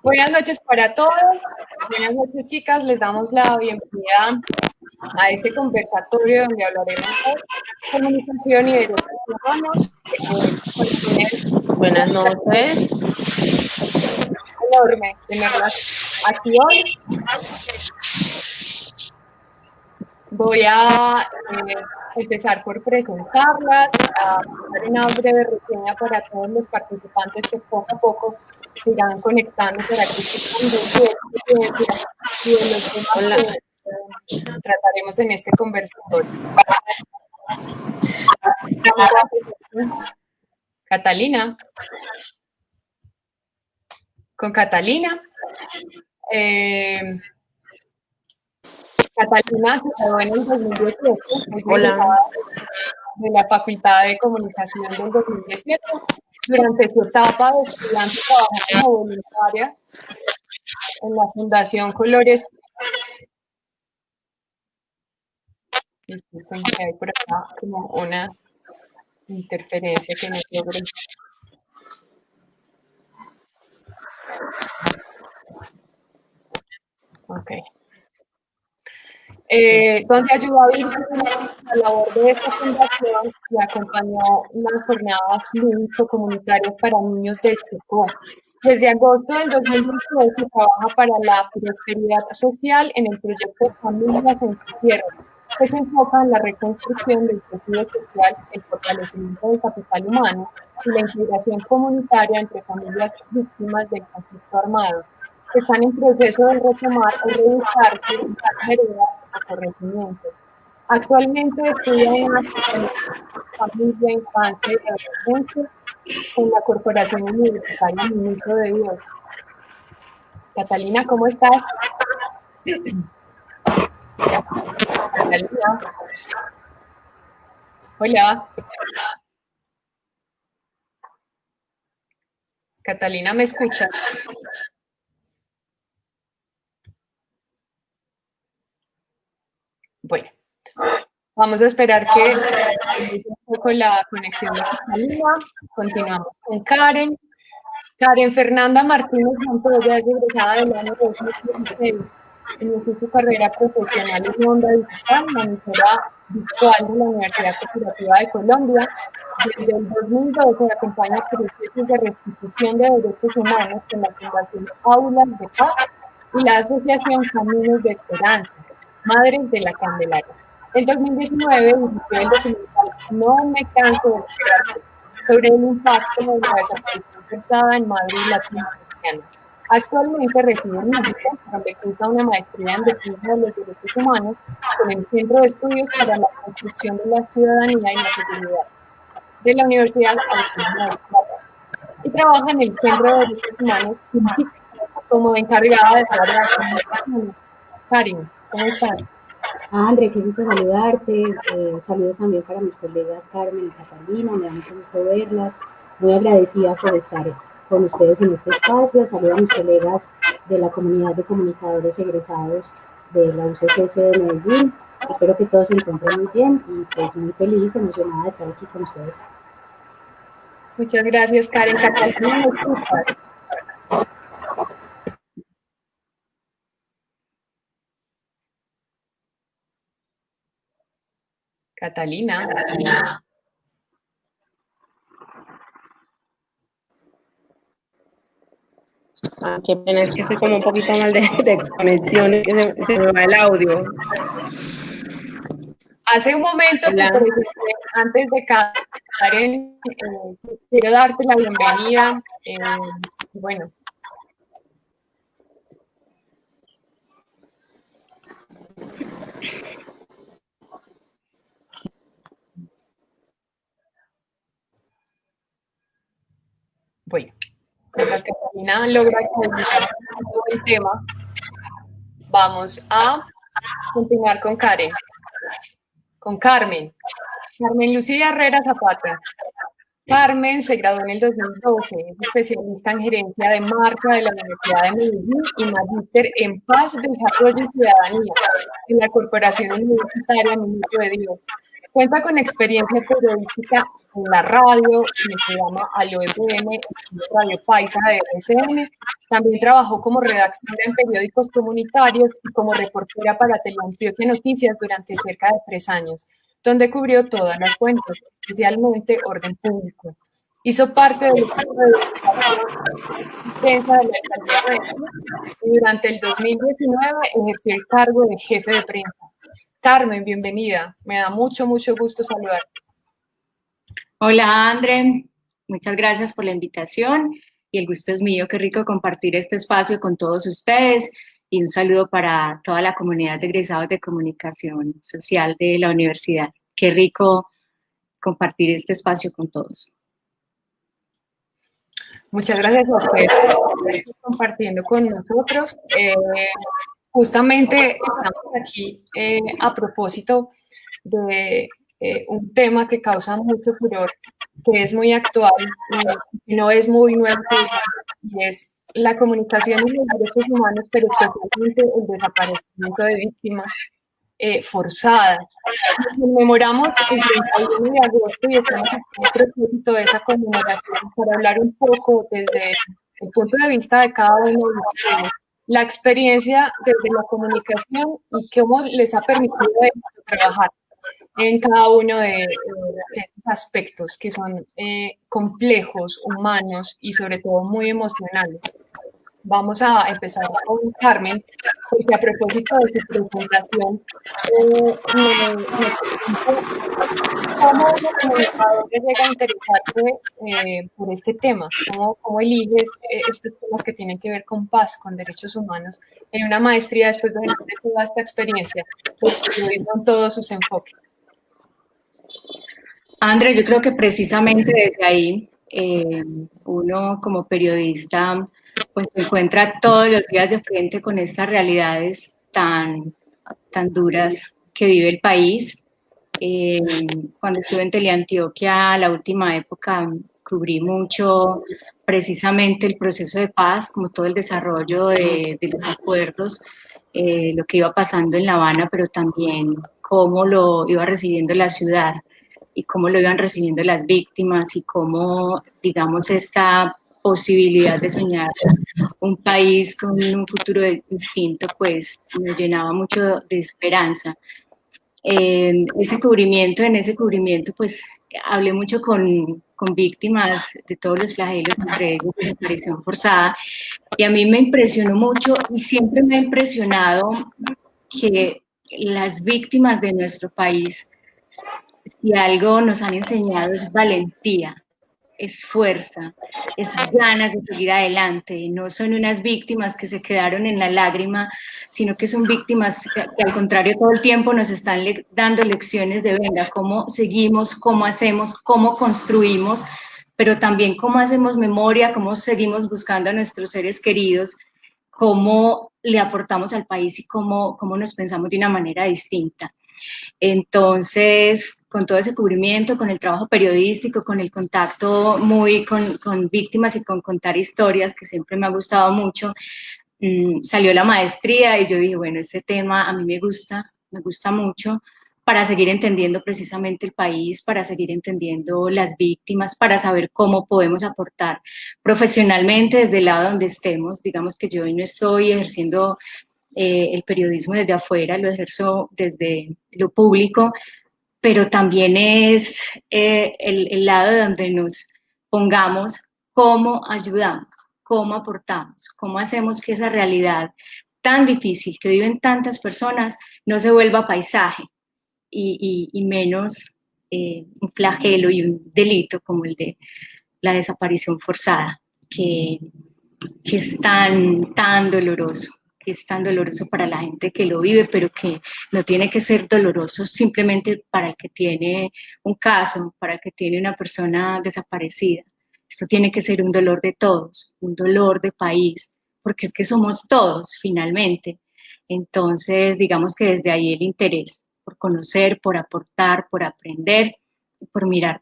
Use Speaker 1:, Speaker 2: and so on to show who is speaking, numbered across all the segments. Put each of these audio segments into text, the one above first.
Speaker 1: Buenas noches para todos. Buenas noches, chicas. Les damos la bienvenida a este conversatorio donde hablaremos de comunicación y derechos humanos.
Speaker 2: Buenas noches.
Speaker 1: Enorme tenerlas aquí hoy. Voy a empezar por presentarlas, a dar una breve reseña para todos los participantes que poco a poco se irán conectando para que sepan de experiencia y de los temas que trataremos en este conversatorio. Catalina. Con Catalina. Catalina se graduó en el 2018, es de la Facultad de Comunicación del 2017. Durante su etapa de estudiante trabajó como voluntaria en la Fundación Colores. Disculpen que hay por acá como una interferencia que no logro. Ok. Donde ayudó a dirigir la labor de esta fundación y acompañó las jornadas lúdico-comunitarias para niños del Chocó. Desde agosto del 2018 trabaja para la prosperidad social en el proyecto Familias en su Tierra, que se enfoca en la reconstrucción del tejido social, el fortalecimiento del capital humano y la integración comunitaria entre familias víctimas del conflicto armado, que están en proceso de retomar o reubicarse en tareas o corregimientos. Actualmente estudia en la familia, infancia y adolescencia en la Corporación Universitaria Minuto de Dios. Catalina, ¿cómo estás? Catalina. Hola. Catalina, ¿me escucha? Bueno, vamos a esperar que un poco la conexión de Catalina. Continuamos con Karen. Karen Fernanda Martínez Montoya es egresada del año 2016. Inició su carrera profesional en Onda Digital, monitora virtual de la Universidad Cooperativa de Colombia. Desde el 2012 acompaña procesos de restitución de derechos humanos con la Fundación Aulas de Paz y la Asociación Caminos de Esperanza, Madres de la Candelaria. En 2019 dirigió el documental No me canso de esperar sobre el impacto de la desaparición forzada en Madrid latinoamericanas. Actualmente reside en México, donde cursa una maestría en defensa de los derechos humanos con el Centro de Estudios para la Construcción de la Ciudadanía y la Seguridad de la Universidad Autónoma de Chiapas y trabaja en el Centro de Derechos Humanos CUNTIC como encargada de varias comunicaciones. Karin, ¿cómo estás?
Speaker 3: André, qué gusto saludarte. Saludos también para mis colegas Carmen y Catalina, me da mucho gusto verlas. Muy agradecida por estar con ustedes en este espacio. Saludo a mis colegas de la comunidad de comunicadores egresados de la UCCS de Medellín. Espero que todos se encuentren muy bien y pues muy feliz, emocionada de estar aquí con ustedes.
Speaker 1: Muchas gracias, Karen. Catalina, ¿me escuchas? Catalina.
Speaker 2: Qué pena, es que soy como un poquito mal de conexión, que se me va el audio.
Speaker 1: Hace un momento, antes de Karen, quiero darte la bienvenida. Bueno. Bueno, mientras que Catalina logra comunicar el tema, vamos a continuar con Karen. Con Carmen. Carmen Lucía Herrera Zapata. Carmen se graduó en el 2012, es especialista en gerencia de marca de la Universidad de Medellín y magíster en paz, desarrollo y ciudadanía en la Corporación Universitaria Minuto de Dios. Cuenta con experiencia periodística en la radio, en el programa Aló FM, en Radio Paisa de RCN. También trabajó como redactora en periódicos comunitarios y como reportera para Teleantioquia Noticias durante cerca de 3 años, donde cubrió todas las fuentes, especialmente orden público. Hizo parte del equipo de prensa de la alcaldía de Medellín y durante el 2019 ejerció el cargo de jefe de prensa. Carmen, bienvenida. Me da mucho gusto saludarte.
Speaker 4: Hola, André. Muchas gracias por la invitación y el gusto es mío. Qué rico compartir este espacio con todos ustedes y un saludo para toda la comunidad de egresados de comunicación social de la universidad. Qué rico compartir este espacio con todos.
Speaker 1: Muchas gracias a ustedes por estar compartiendo con nosotros. Justamente estamos aquí a propósito de un tema que causa mucho furor, que es muy actual y no es muy nuevo, y es la comunicación y los derechos humanos, pero especialmente el desaparecimiento de víctimas forzadas. Conmemoramos el 31 de agosto y estamos aquí a propósito de esa conmemoración para hablar un poco desde el punto de vista de cada uno de ustedes, la experiencia desde la comunicación y cómo les ha permitido esto trabajar en cada uno de estos aspectos que son complejos, humanos y sobre todo muy emocionales. Vamos a empezar con Carmen, porque a propósito de su presentación, ¿cómo una comunicadora llega a interesarse por este tema? ¿Cómo eliges estos temas que tienen que ver con paz, con derechos humanos, en una maestría después de toda esta experiencia, con todos sus enfoques?
Speaker 4: Andrés, yo creo que precisamente desde ahí uno como periodista pues se encuentra todos los días de frente con estas realidades tan duras que vive el país. Cuando estuve en Teleantioquia, la última época, cubrí mucho precisamente el proceso de paz, como todo el desarrollo de los acuerdos, lo que iba pasando en La Habana, pero también cómo lo iba recibiendo la ciudad y cómo lo iban recibiendo las víctimas y cómo, digamos, esta posibilidad de soñar un país con un futuro distinto, pues nos llenaba mucho de esperanza. En ese cubrimiento, pues hablé mucho con víctimas de todos los flagelos, entre ellos desaparición forzada, y a mí me impresionó mucho y siempre me ha impresionado que las víctimas de nuestro país, si algo nos han enseñado es valentía, es fuerza, es ganas de seguir adelante. No son unas víctimas que se quedaron en la lágrima, sino que son víctimas que al contrario todo el tiempo nos están dando lecciones de venga, cómo seguimos, cómo hacemos, cómo construimos, pero también cómo hacemos memoria, cómo seguimos buscando a nuestros seres queridos, cómo le aportamos al país y cómo nos pensamos de una manera distinta. Entonces, con todo ese cubrimiento, con el trabajo periodístico, con el contacto muy con víctimas y con contar historias, que siempre me ha gustado mucho, salió la maestría y yo dije, bueno, este tema a mí me gusta mucho para seguir entendiendo precisamente el país, para seguir entendiendo las víctimas, para saber cómo podemos aportar profesionalmente desde el lado donde estemos. Digamos que yo hoy no estoy ejerciendo el periodismo desde afuera, lo ejerzo desde lo público, pero también es el lado donde nos pongamos cómo ayudamos, cómo aportamos, cómo hacemos que esa realidad tan difícil que viven tantas personas no se vuelva paisaje y menos un flagelo y un delito como el de la desaparición forzada, que es tan doloroso, que es tan doloroso para la gente que lo vive, pero que no tiene que ser doloroso simplemente para el que tiene un caso, para el que tiene una persona desaparecida. Esto tiene que ser un dolor de todos, un dolor de país, porque es que somos todos finalmente. Entonces, digamos que desde ahí el interés por conocer, por aportar, por aprender, por mirar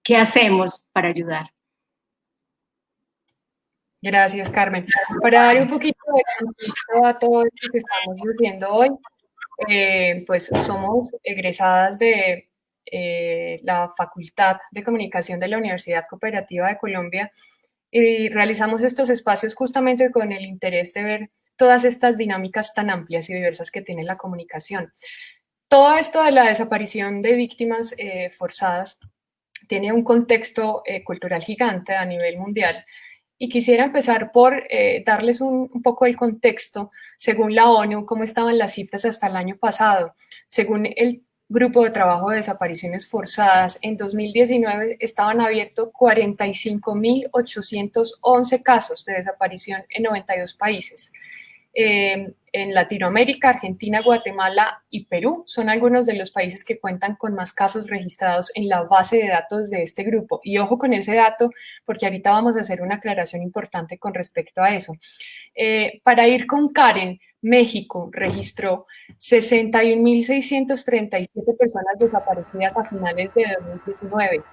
Speaker 4: qué hacemos para ayudar.
Speaker 1: Gracias, Carmen. Para dar un poquito de contexto a todo esto que estamos diciendo hoy, pues somos egresadas de la Facultad de Comunicación de la Universidad Cooperativa de Colombia, y realizamos estos espacios justamente con el interés de ver todas estas dinámicas tan amplias y diversas que tiene la comunicación. Todo esto de la desaparición de víctimas forzadas tiene un contexto cultural gigante a nivel mundial, y quisiera empezar por darles un poco el contexto. Según la ONU, cómo estaban las cifras hasta el año pasado. Según el Grupo de Trabajo de Desapariciones Forzadas, en 2019 estaban abiertos 45.811 casos de desaparición en 92 países. En Latinoamérica, Argentina, Guatemala y Perú son algunos de los países que cuentan con más casos registrados en la base de datos de este grupo. Y ojo con ese dato, porque ahorita vamos a hacer una aclaración importante con respecto a eso. Para ir con Karen, México registró 61.637 personas desaparecidas a finales de 2019.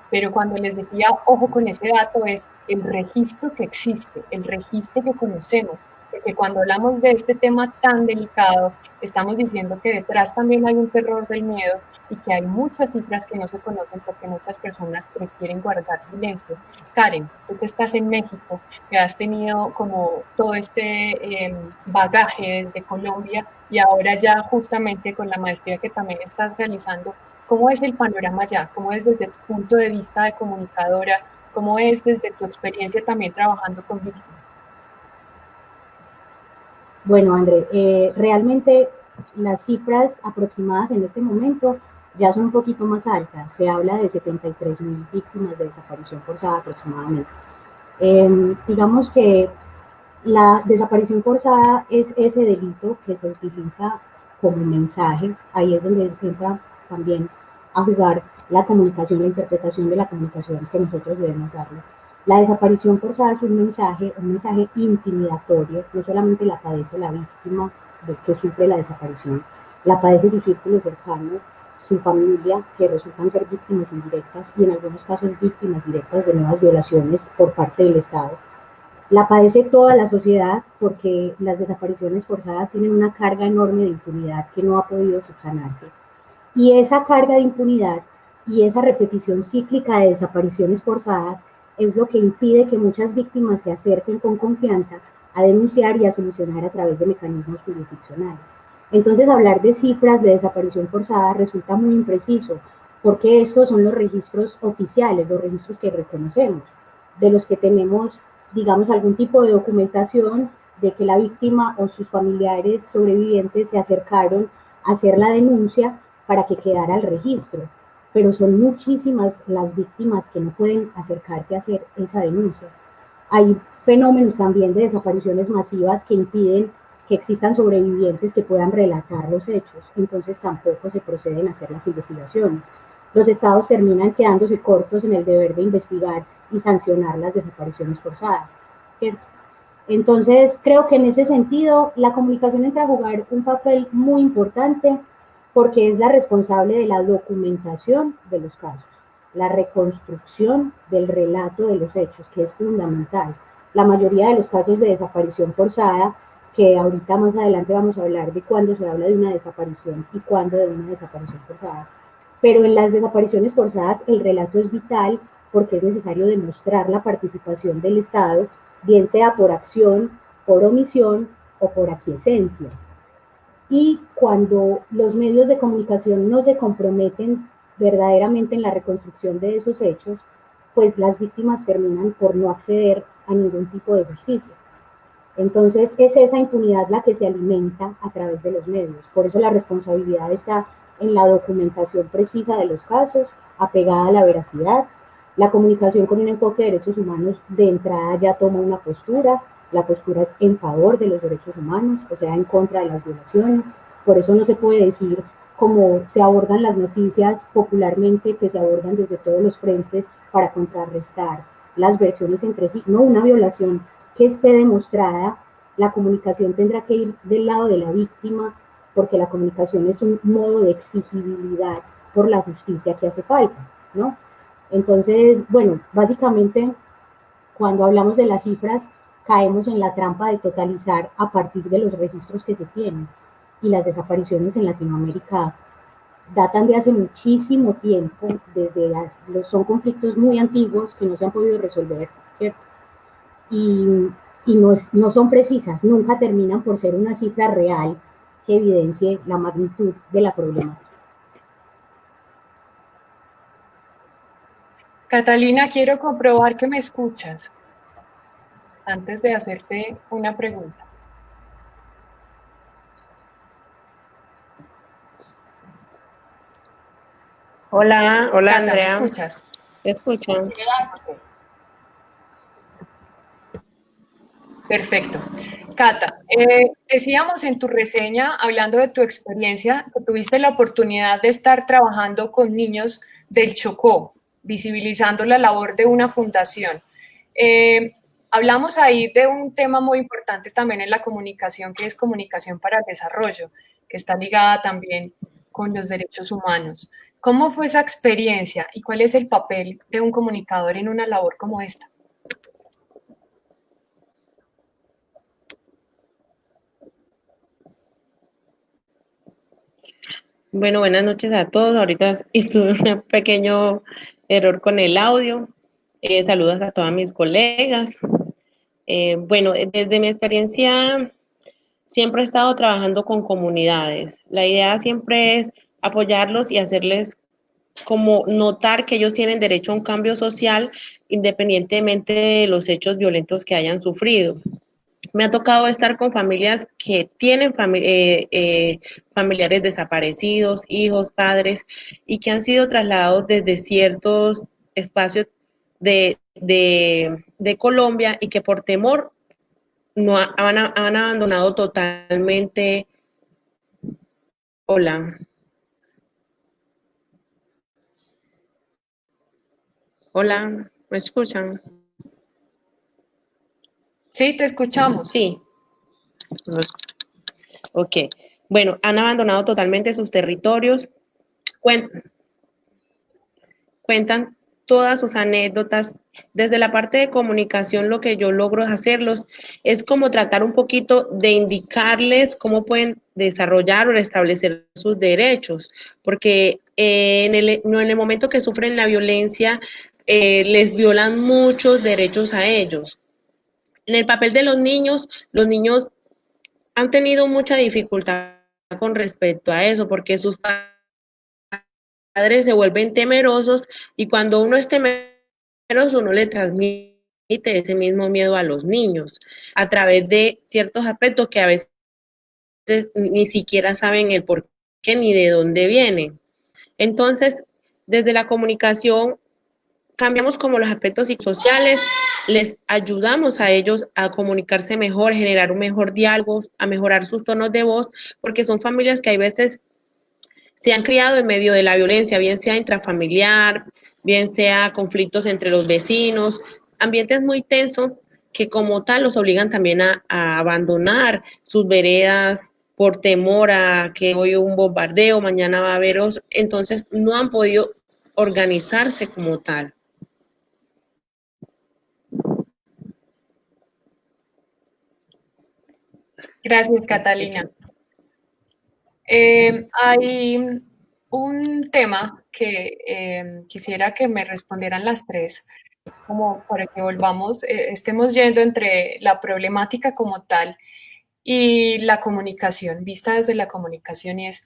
Speaker 1: Pero cuando les decía, ojo con ese dato, es el registro que existe, el registro que conocemos. Porque cuando hablamos de este tema tan delicado, estamos diciendo que detrás también hay un terror del miedo y que hay muchas cifras que no se conocen porque muchas personas prefieren guardar silencio. Karen, tú que estás en México, que has tenido como todo este bagaje desde Colombia y ahora ya justamente con la maestría que también estás realizando, ¿cómo es el panorama allá? ¿Cómo es desde tu punto de vista de comunicadora? ¿Cómo es desde tu experiencia también trabajando con víctimas?
Speaker 3: Bueno, André, realmente las cifras aproximadas en este momento ya son un poquito más altas. Se habla de 73.000 víctimas de desaparición forzada aproximadamente. Digamos que la desaparición forzada es ese delito que se utiliza como mensaje. Ahí es donde entra también a jugar la comunicación, la interpretación de la comunicación que nosotros debemos darle. La desaparición forzada es un mensaje intimidatorio. No solamente la padece la víctima que sufre la desaparición, la padece sus círculos cercanos, su familia, que resultan ser víctimas indirectas y en algunos casos víctimas directas de nuevas violaciones por parte del Estado. La padece toda la sociedad porque las desapariciones forzadas tienen una carga enorme de impunidad que no ha podido subsanarse. Y esa carga de impunidad y esa repetición cíclica de desapariciones forzadas es lo que impide que muchas víctimas se acerquen con confianza a denunciar y a solucionar a través de mecanismos jurisdiccionales. Entonces, hablar de cifras de desaparición forzada resulta muy impreciso, porque estos son los registros oficiales, los registros que reconocemos, de los que tenemos, digamos, algún tipo de documentación de que la víctima o sus familiares sobrevivientes se acercaron a hacer la denuncia para que quedara el registro. Pero son muchísimas las víctimas que no pueden acercarse a hacer esa denuncia. Hay fenómenos también de desapariciones masivas que impiden que existan sobrevivientes que puedan relatar los hechos, entonces tampoco se proceden a hacer las investigaciones. Los estados terminan quedándose cortos en el deber de investigar y sancionar las desapariciones forzadas, ¿cierto? Entonces, creo que en ese sentido la comunicación entra a jugar un papel muy importante porque es la responsable de la documentación de los casos, la reconstrucción del relato de los hechos, que es fundamental. La mayoría de los casos de desaparición forzada, que ahorita más adelante vamos a hablar de cuándo se habla de una desaparición y cuándo de una desaparición forzada, pero en las desapariciones forzadas el relato es vital porque es necesario demostrar la participación del Estado, bien sea por acción, por omisión o por aquiescencia. Y cuando los medios de comunicación no se comprometen verdaderamente en la reconstrucción de esos hechos, pues las víctimas terminan por no acceder a ningún tipo de justicia. Entonces es esa impunidad la que se alimenta a través de los medios. Por eso la responsabilidad está en la documentación precisa de los casos, apegada a la veracidad. La comunicación con un enfoque de derechos humanos de entrada ya toma una postura. La postura es en favor de los derechos humanos, o sea, en contra de las violaciones. Por eso no se puede decir, como se abordan las noticias popularmente, que se abordan desde todos los frentes para contrarrestar las versiones entre sí. No, una violación que esté demostrada, la comunicación tendrá que ir del lado de la víctima, porque la comunicación es un modo de exigibilidad por la justicia que hace falta, ¿no? Entonces, bueno, básicamente, cuando hablamos de las cifras, caemos en la trampa de totalizar a partir de los registros que se tienen. Y las desapariciones en Latinoamérica datan de hace muchísimo tiempo, son conflictos muy antiguos que no se han podido resolver, ¿cierto? Y no son precisas, nunca terminan por ser una cifra real que evidencie la magnitud de la problemática.
Speaker 1: Catalina, quiero comprobar que me escuchas antes de hacerte una pregunta.
Speaker 2: Hola, hola
Speaker 1: Cata, ¿me
Speaker 2: Andrea,
Speaker 1: escuchas?
Speaker 2: ¿te escuchan?
Speaker 1: Perfecto. Cata, decíamos en tu reseña, hablando de tu experiencia, que tuviste la oportunidad de estar trabajando con niños del Chocó, visibilizando la labor de una fundación. Hablamos ahí de un tema muy importante también en la comunicación, que es comunicación para el desarrollo, que está ligada también con los derechos humanos. ¿Cómo fue esa experiencia y cuál es el papel de un comunicador en una labor como esta?
Speaker 2: Bueno, buenas noches a todos. Ahorita tuve un pequeño error con el audio. Saludos a todas mis colegas. Bueno, desde mi experiencia siempre he estado trabajando con comunidades. La idea siempre es apoyarlos y hacerles como notar que ellos tienen derecho a un cambio social independientemente de los hechos violentos que hayan sufrido. Me ha tocado estar con familias que tienen familiares desaparecidos, hijos, padres, y que han sido trasladados desde ciertos espacios de Colombia y que por temor no han abandonado totalmente. Hola, hola, ¿me escuchan?
Speaker 1: Sí, te escuchamos.
Speaker 2: Sí, ok. Bueno, han abandonado totalmente sus territorios. Cuentan, cuentan todas sus anécdotas. Desde la parte de comunicación, lo que yo logro hacerlos es como tratar un poquito de indicarles cómo pueden desarrollar o restablecer sus derechos, porque no, en el momento que sufren la violencia, les violan muchos derechos a ellos. En el papel de los niños han tenido mucha dificultad con respecto a eso, porque sus padres se vuelven temerosos y cuando uno es temeroso, uno le transmite ese mismo miedo a los niños a través de ciertos aspectos que a veces ni siquiera saben el por qué ni de dónde vienen. Entonces, desde la comunicación cambiamos como los aspectos psicosociales, les ayudamos a ellos a comunicarse mejor, generar un mejor diálogo, a mejorar sus tonos de voz, porque son familias que hay veces se han criado en medio de la violencia, bien sea intrafamiliar, bien sea conflictos entre los vecinos, ambientes muy tensos que como tal los obligan también a abandonar sus veredas por temor a que hoy hubo un bombardeo, mañana va a haber otro, entonces no han podido organizarse como tal.
Speaker 1: Gracias, Catalina. Hay un tema que quisiera que me respondieran las tres, como para que volvamos, estemos yendo entre la problemática como tal y la comunicación, vista desde la comunicación, y es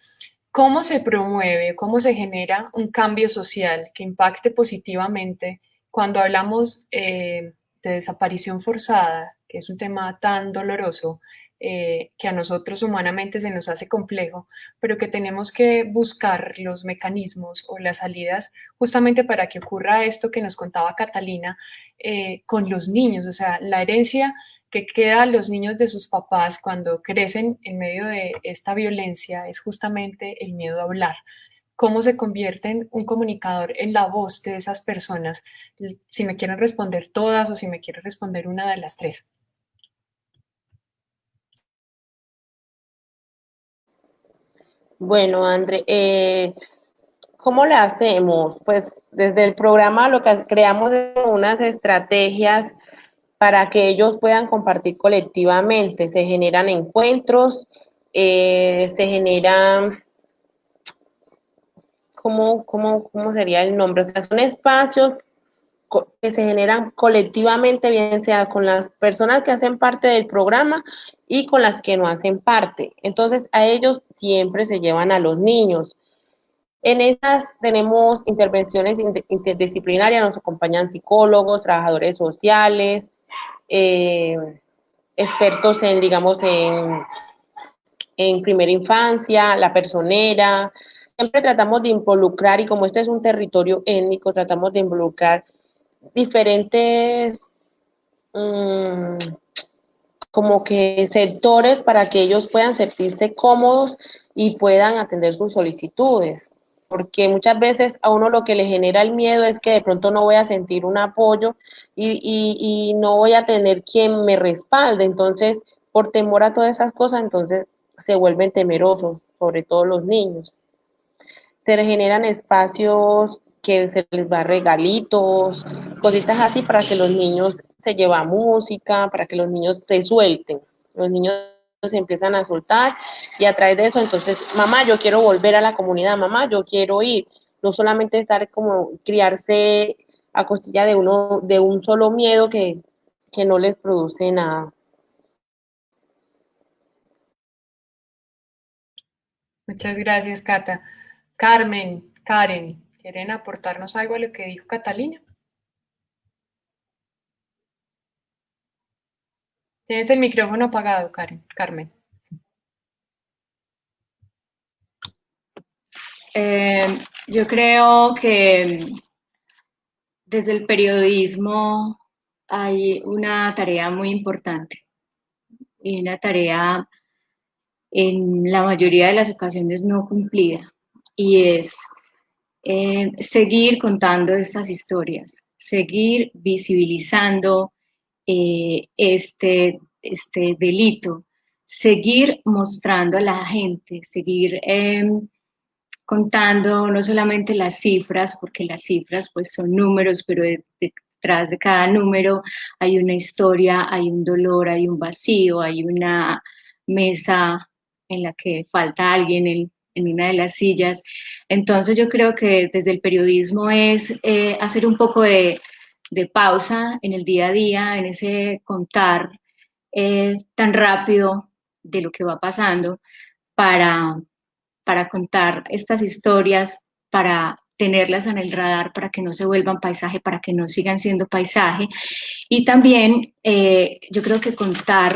Speaker 1: cómo se promueve, cómo se genera un cambio social que impacte positivamente cuando hablamos de desaparición forzada, que es un tema tan doloroso, que a nosotros humanamente se nos hace complejo, pero que tenemos que buscar los mecanismos o las salidas justamente para que ocurra esto que nos contaba Catalina con los niños, o sea, la herencia que queda a los niños de sus papás cuando crecen en medio de esta violencia es justamente el miedo a hablar. ¿Cómo se convierte un comunicador en la voz de esas personas? Si me quieren responder todas o si me quiere responder una de las tres.
Speaker 2: Bueno, André, ¿cómo le hacemos? Pues desde el programa lo que creamos es unas estrategias para que ellos puedan compartir colectivamente. Se generan encuentros, se generan ¿cómo sería el nombre? O sea, son espacios que se generan colectivamente, bien sea con las personas que hacen parte del programa y con las que no hacen parte. Entonces, a ellos siempre se llevan a los niños. En esas tenemos intervenciones interdisciplinarias, nos acompañan psicólogos, trabajadores sociales, eh, expertos en, digamos, en primera infancia, la personera. Siempre tratamos de involucrar, y como este es un territorio étnico, tratamos de involucrar diferentes como que sectores para que ellos puedan sentirse cómodos y puedan atender sus solicitudes. Porque muchas veces a uno lo que le genera el miedo es que de pronto no voy a sentir un apoyo y no voy a tener quien me respalde. Entonces, por temor a todas esas cosas, entonces se vuelven temerosos, sobre todo los niños. Se les generan espacios que se les va regalitos, cositas así para que los niños se lleven música, para que los niños se suelten. Los niños se empiezan a soltar y a través de eso, entonces, mamá, yo quiero volver a la comunidad, mamá, yo quiero ir. No solamente estar como criarse a costilla de uno, de un solo miedo que no les produce nada.
Speaker 1: Muchas gracias, Cata. Carmen, Karen, ¿quieren aportarnos algo a lo que dijo Catalina? Tienes el micrófono apagado, Karen, Carmen.
Speaker 4: Yo creo que desde el periodismo hay una tarea muy importante y una tarea en la mayoría de las ocasiones no cumplida, y es seguir contando estas historias, seguir visibilizando este delito, seguir mostrando a la gente, seguir contando no solamente las cifras, porque las cifras pues son números, pero detrás de cada número hay una historia, hay un dolor, hay un vacío, hay una mesa en la que falta alguien en una de las sillas. Entonces yo creo que desde el periodismo es hacer un poco de pausa en el día a día, en ese contar tan rápido de lo que va pasando para, para contar estas historias, para tenerlas en el radar, para que no se vuelvan paisaje, para que no sigan siendo paisaje. Y también yo creo que contar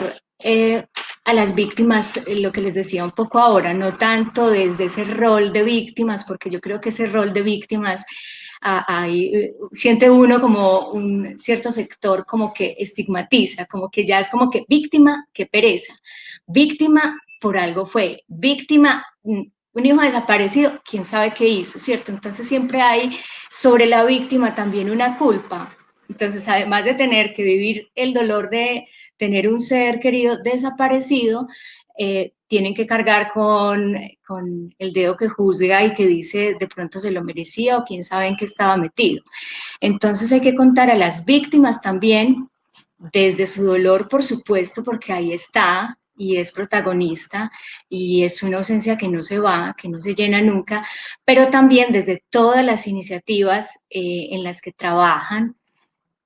Speaker 4: a las víctimas, lo que les decía un poco ahora, no tanto desde ese rol de víctimas, porque yo creo que ese rol de víctimas siente uno como un cierto sector como que estigmatiza, como que ya es como que víctima, qué pereza, víctima por algo fue, víctima, un hijo desaparecido, quién sabe qué hizo, ¿cierto? Entonces siempre hay sobre la víctima también una culpa. Entonces, además de tener que vivir el dolor de tener un ser querido desaparecido, tienen que cargar con el dedo que juzga y que dice de pronto se lo merecía o quién sabe en qué estaba metido. Entonces hay que contar a las víctimas también desde su dolor, por supuesto, porque ahí está y es protagonista y es una ausencia que no se va, que no se llena nunca, pero también desde todas las iniciativas en las que trabajan,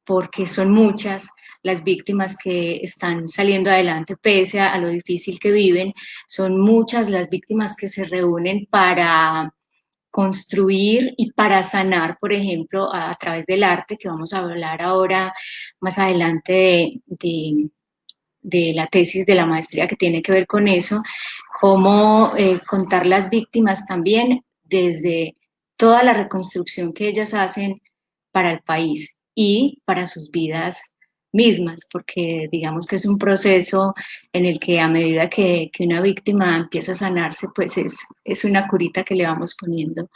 Speaker 4: porque son muchas las víctimas que están saliendo adelante pese a lo difícil que viven, son muchas las víctimas que se reúnen para construir y para sanar, por ejemplo, a través del arte, que vamos a hablar ahora más adelante de la tesis de la maestría que tiene que ver con eso, cómo contar las víctimas también desde toda la reconstrucción que ellas hacen para el país y para sus vidas mismas, porque digamos que es un proceso en el que a medida que una víctima empieza a sanarse, pues es una curita que le vamos poniendo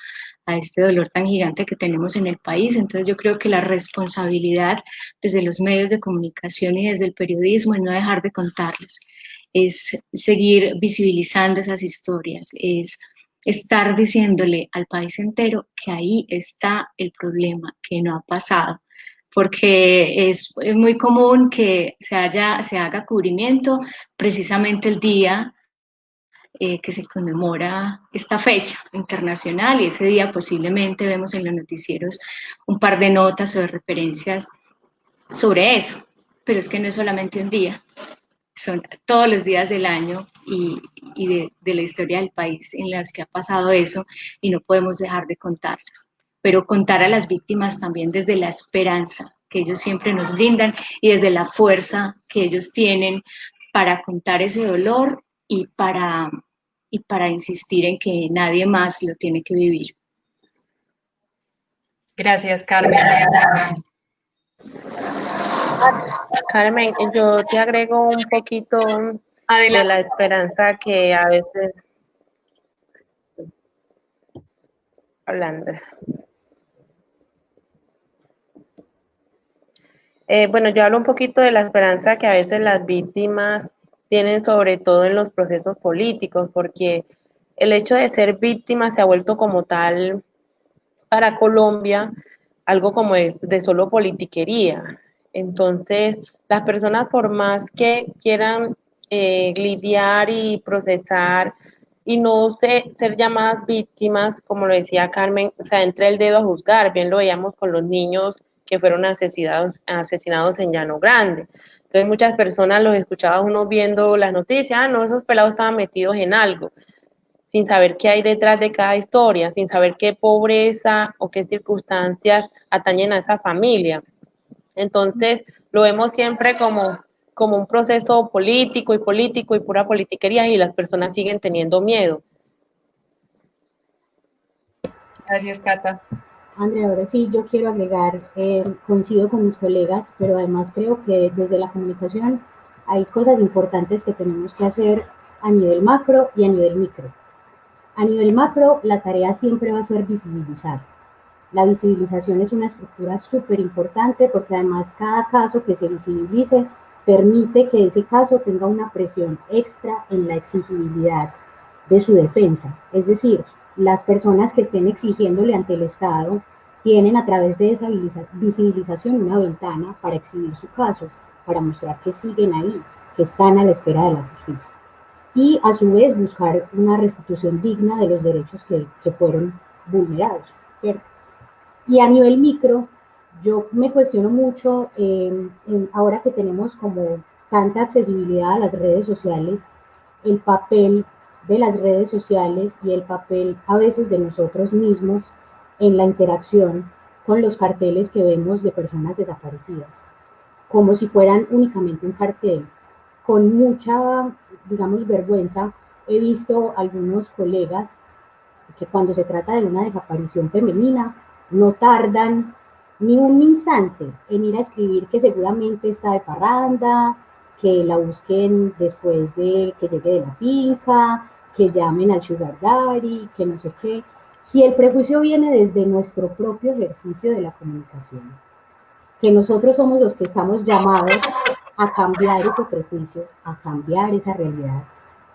Speaker 4: a este dolor tan gigante que tenemos en el país. Entonces yo creo que la responsabilidad desde los medios de comunicación y desde el periodismo es no dejar de contarlos, es seguir visibilizando esas historias, es estar diciéndole al país entero que ahí está el problema, que no ha pasado, porque es muy común que se haga cubrimiento precisamente el día que se conmemora esta fecha internacional, y ese día posiblemente vemos en los noticieros un par de notas o de referencias sobre eso, pero es que no es solamente un día, son todos los días del año y de la historia del país en las que ha pasado eso, y no podemos dejar de contarlos, pero contar a las víctimas también desde la esperanza que ellos siempre nos brindan y desde la fuerza que ellos tienen para contar ese dolor y para insistir en que nadie más lo tiene que vivir.
Speaker 1: Gracias, Carmen.
Speaker 2: Carmen, yo te agrego un poquito de
Speaker 1: Adelante.
Speaker 2: la esperanza que a veces hablando. Bueno, yo hablo un poquito de la esperanza que a veces las víctimas tienen, sobre todo en los procesos políticos, porque el hecho de ser víctima se ha vuelto como tal para Colombia algo como de solo politiquería. Entonces, las personas, por más que quieran lidiar y procesar y no ser llamadas víctimas, como lo decía Carmen, o sea, entra el dedo a juzgar, bien lo veíamos con los niños que fueron asesinados en Llano Grande. Entonces muchas personas los escuchaba uno viendo las noticias, no, esos pelados estaban metidos en algo, sin saber qué hay detrás de cada historia, sin saber qué pobreza o qué circunstancias atañen a esa familia. Entonces, lo vemos siempre como un proceso político y pura politiquería, y las personas siguen teniendo miedo.
Speaker 1: Gracias, Cata.
Speaker 3: Andrea, ahora sí, yo quiero agregar, coincido con mis colegas, pero además creo que desde la comunicación hay cosas importantes que tenemos que hacer a nivel macro y a nivel micro. A nivel macro, la tarea siempre va a ser visibilizar. La visibilización es una estructura súper importante porque además cada caso que se visibilice permite que ese caso tenga una presión extra en la exigibilidad de su defensa. Es decir, las personas que estén exigiéndole ante el Estado tienen a través de esa visibilización una ventana para exhibir su caso, para mostrar que siguen ahí, que están a la espera de la justicia. Y a su vez buscar una restitución digna de los derechos que fueron vulnerados, ¿cierto? Y a nivel micro, yo me cuestiono mucho, ahora que tenemos como tanta accesibilidad a las redes sociales, el papel de las redes sociales y el papel a veces de nosotros mismos en la interacción con los carteles que vemos de personas desaparecidas, como si fueran únicamente un cartel. Con mucha, digamos, vergüenza, he visto algunos colegas que cuando se trata de una desaparición femenina, no tardan ni un instante en ir a escribir que seguramente está de parranda, que la busquen después de que llegue de la finca, que llamen al sugar daddy, que no sé qué. Si el prejuicio viene desde nuestro propio ejercicio de la comunicación, que nosotros somos los que estamos llamados a cambiar ese prejuicio, a cambiar esa realidad,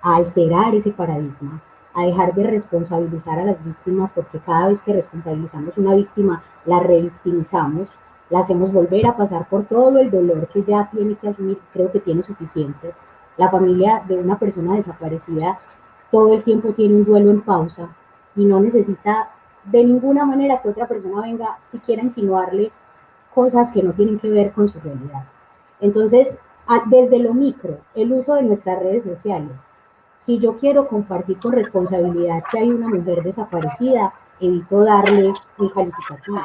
Speaker 3: a alterar ese paradigma, a dejar de responsabilizar a las víctimas, porque cada vez que responsabilizamos a una víctima, la revictimizamos, la hacemos volver a pasar por todo el dolor que ya tiene que asumir, creo que tiene suficiente. La familia de una persona desaparecida todo el tiempo tiene un duelo en pausa y no necesita de ninguna manera que otra persona venga siquiera a insinuarle cosas que no tienen que ver con su realidad. Entonces, desde lo micro, el uso de nuestras redes sociales. Si yo quiero compartir con responsabilidad que hay una mujer desaparecida, evito darle un calificativo,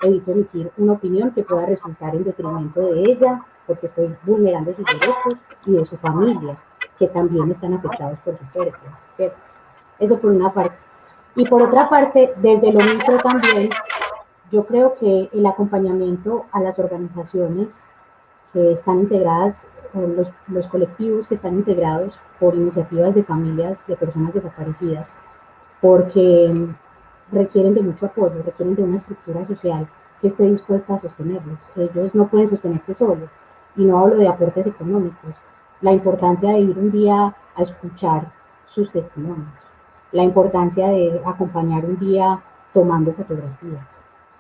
Speaker 3: evito emitir una opinión que pueda resultar en detrimento de ella, porque estoy vulnerando sus derechos y de su familia, que también están afectados por su pérdida, ¿cierto? Eso por una parte. Y por otra parte, desde lo micro también, yo creo que el acompañamiento a las organizaciones que están integradas, los colectivos que están integrados por iniciativas de familias de personas desaparecidas, porque requieren de mucho apoyo, requieren de una estructura social que esté dispuesta a sostenerlos. Ellos no pueden sostenerse solos, y no hablo de aportes económicos, la importancia de ir un día a escuchar sus testimonios, la importancia de acompañar un día tomando fotografías,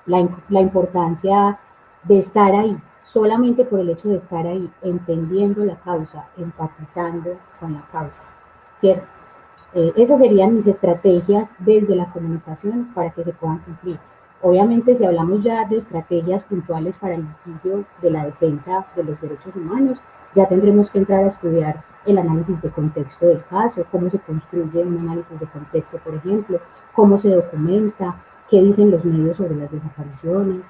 Speaker 3: la importancia de estar ahí, solamente por el hecho de estar ahí, entendiendo la causa, empatizando con la causa, ¿cierto? Esas serían mis estrategias desde la comunicación para que se puedan cumplir. Obviamente, si hablamos ya de estrategias puntuales para el litigio de la defensa de los derechos humanos, ya tendremos que entrar a estudiar el análisis de contexto del caso, cómo se construye un análisis de contexto, por ejemplo, cómo se documenta, qué dicen los medios sobre las desapariciones,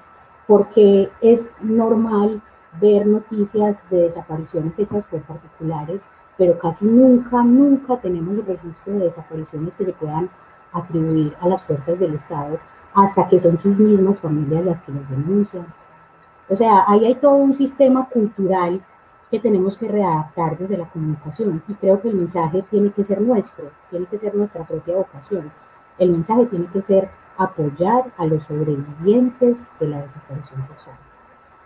Speaker 3: porque es normal ver noticias de desapariciones hechas por particulares, pero casi nunca tenemos registro de desapariciones que se puedan atribuir a las fuerzas del Estado hasta que son sus mismas familias las que las denuncian. O sea, ahí hay todo un sistema cultural que tenemos que readaptar desde la comunicación y creo que el mensaje tiene que ser nuestro, tiene que ser nuestra propia vocación. El mensaje tiene que ser apoyar a los sobrevivientes de la desaparición forzada.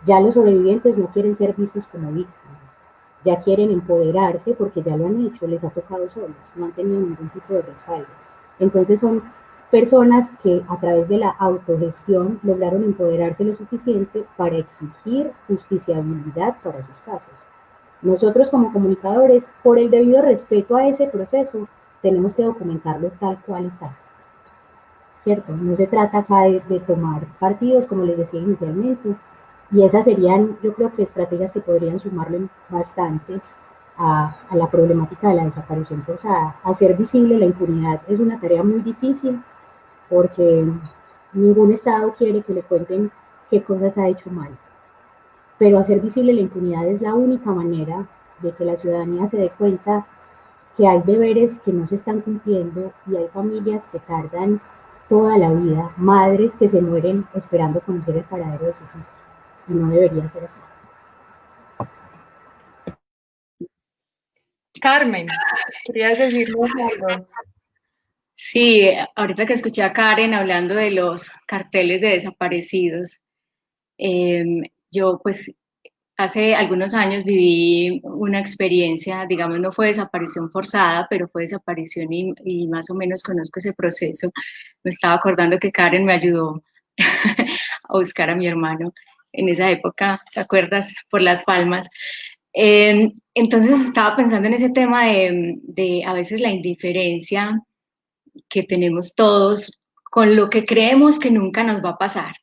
Speaker 3: Ya los sobrevivientes no quieren ser vistos como víctimas, ya quieren empoderarse porque ya lo han hecho, les ha tocado solos, no han tenido ningún tipo de respaldo. Entonces son personas que a través de la autogestión lograron empoderarse lo suficiente para exigir justiciabilidad para sus casos. Nosotros como comunicadores, por el debido respeto a ese proceso, tenemos que documentarlo tal cual está. ¿Cierto? No se trata acá de tomar partidos, como les decía inicialmente, y esas serían, yo creo que estrategias que podrían sumarle bastante a la problemática de la desaparición forzada. Hacer visible la impunidad es una tarea muy difícil porque ningún Estado quiere que le cuenten qué cosas ha hecho mal. Pero hacer visible la impunidad es la única manera de que la ciudadanía se dé cuenta que hay deberes que no se están cumpliendo y hay familias que tardan toda la vida, madres que se mueren esperando conocer el paradero de sus hijos. Y no debería ser así.
Speaker 1: Carmen, ¿querías decirnos algo?
Speaker 4: Sí, ahorita que escuché a Karen hablando de los carteles de desaparecidos, yo pues hace algunos años viví una experiencia, digamos, no fue desaparición forzada, pero fue desaparición y más o menos conozco ese proceso. Me estaba acordando que Karen me ayudó a buscar a mi hermano en esa época, ¿te acuerdas? Por Las Palmas. Entonces estaba pensando en ese tema de a veces la indiferencia que tenemos todos con lo que creemos que nunca nos va a pasar.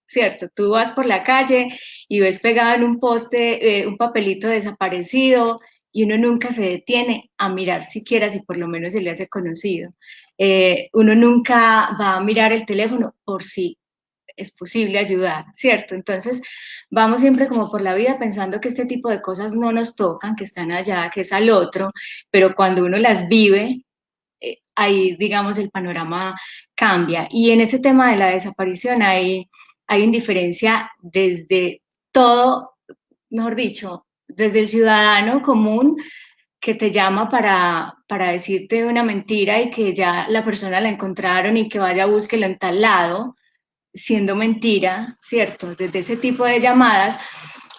Speaker 4: ¿Cierto? Tú vas por la calle y ves pegado en un poste un papelito desaparecido y uno nunca se detiene a mirar siquiera si por lo menos se le hace conocido. Uno nunca va a mirar el teléfono por si es posible ayudar, ¿cierto? Entonces vamos siempre como por la vida pensando que este tipo de cosas no nos tocan, que están allá, que es al otro, pero cuando uno las vive, ahí, digamos, el panorama cambia. Y en este tema de la desaparición hay indiferencia desde todo, mejor dicho, desde el ciudadano común que te llama para decirte una mentira y que ya la persona la encontraron y que vaya a búsquelo en tal lado, siendo mentira, ¿cierto? Desde ese tipo de llamadas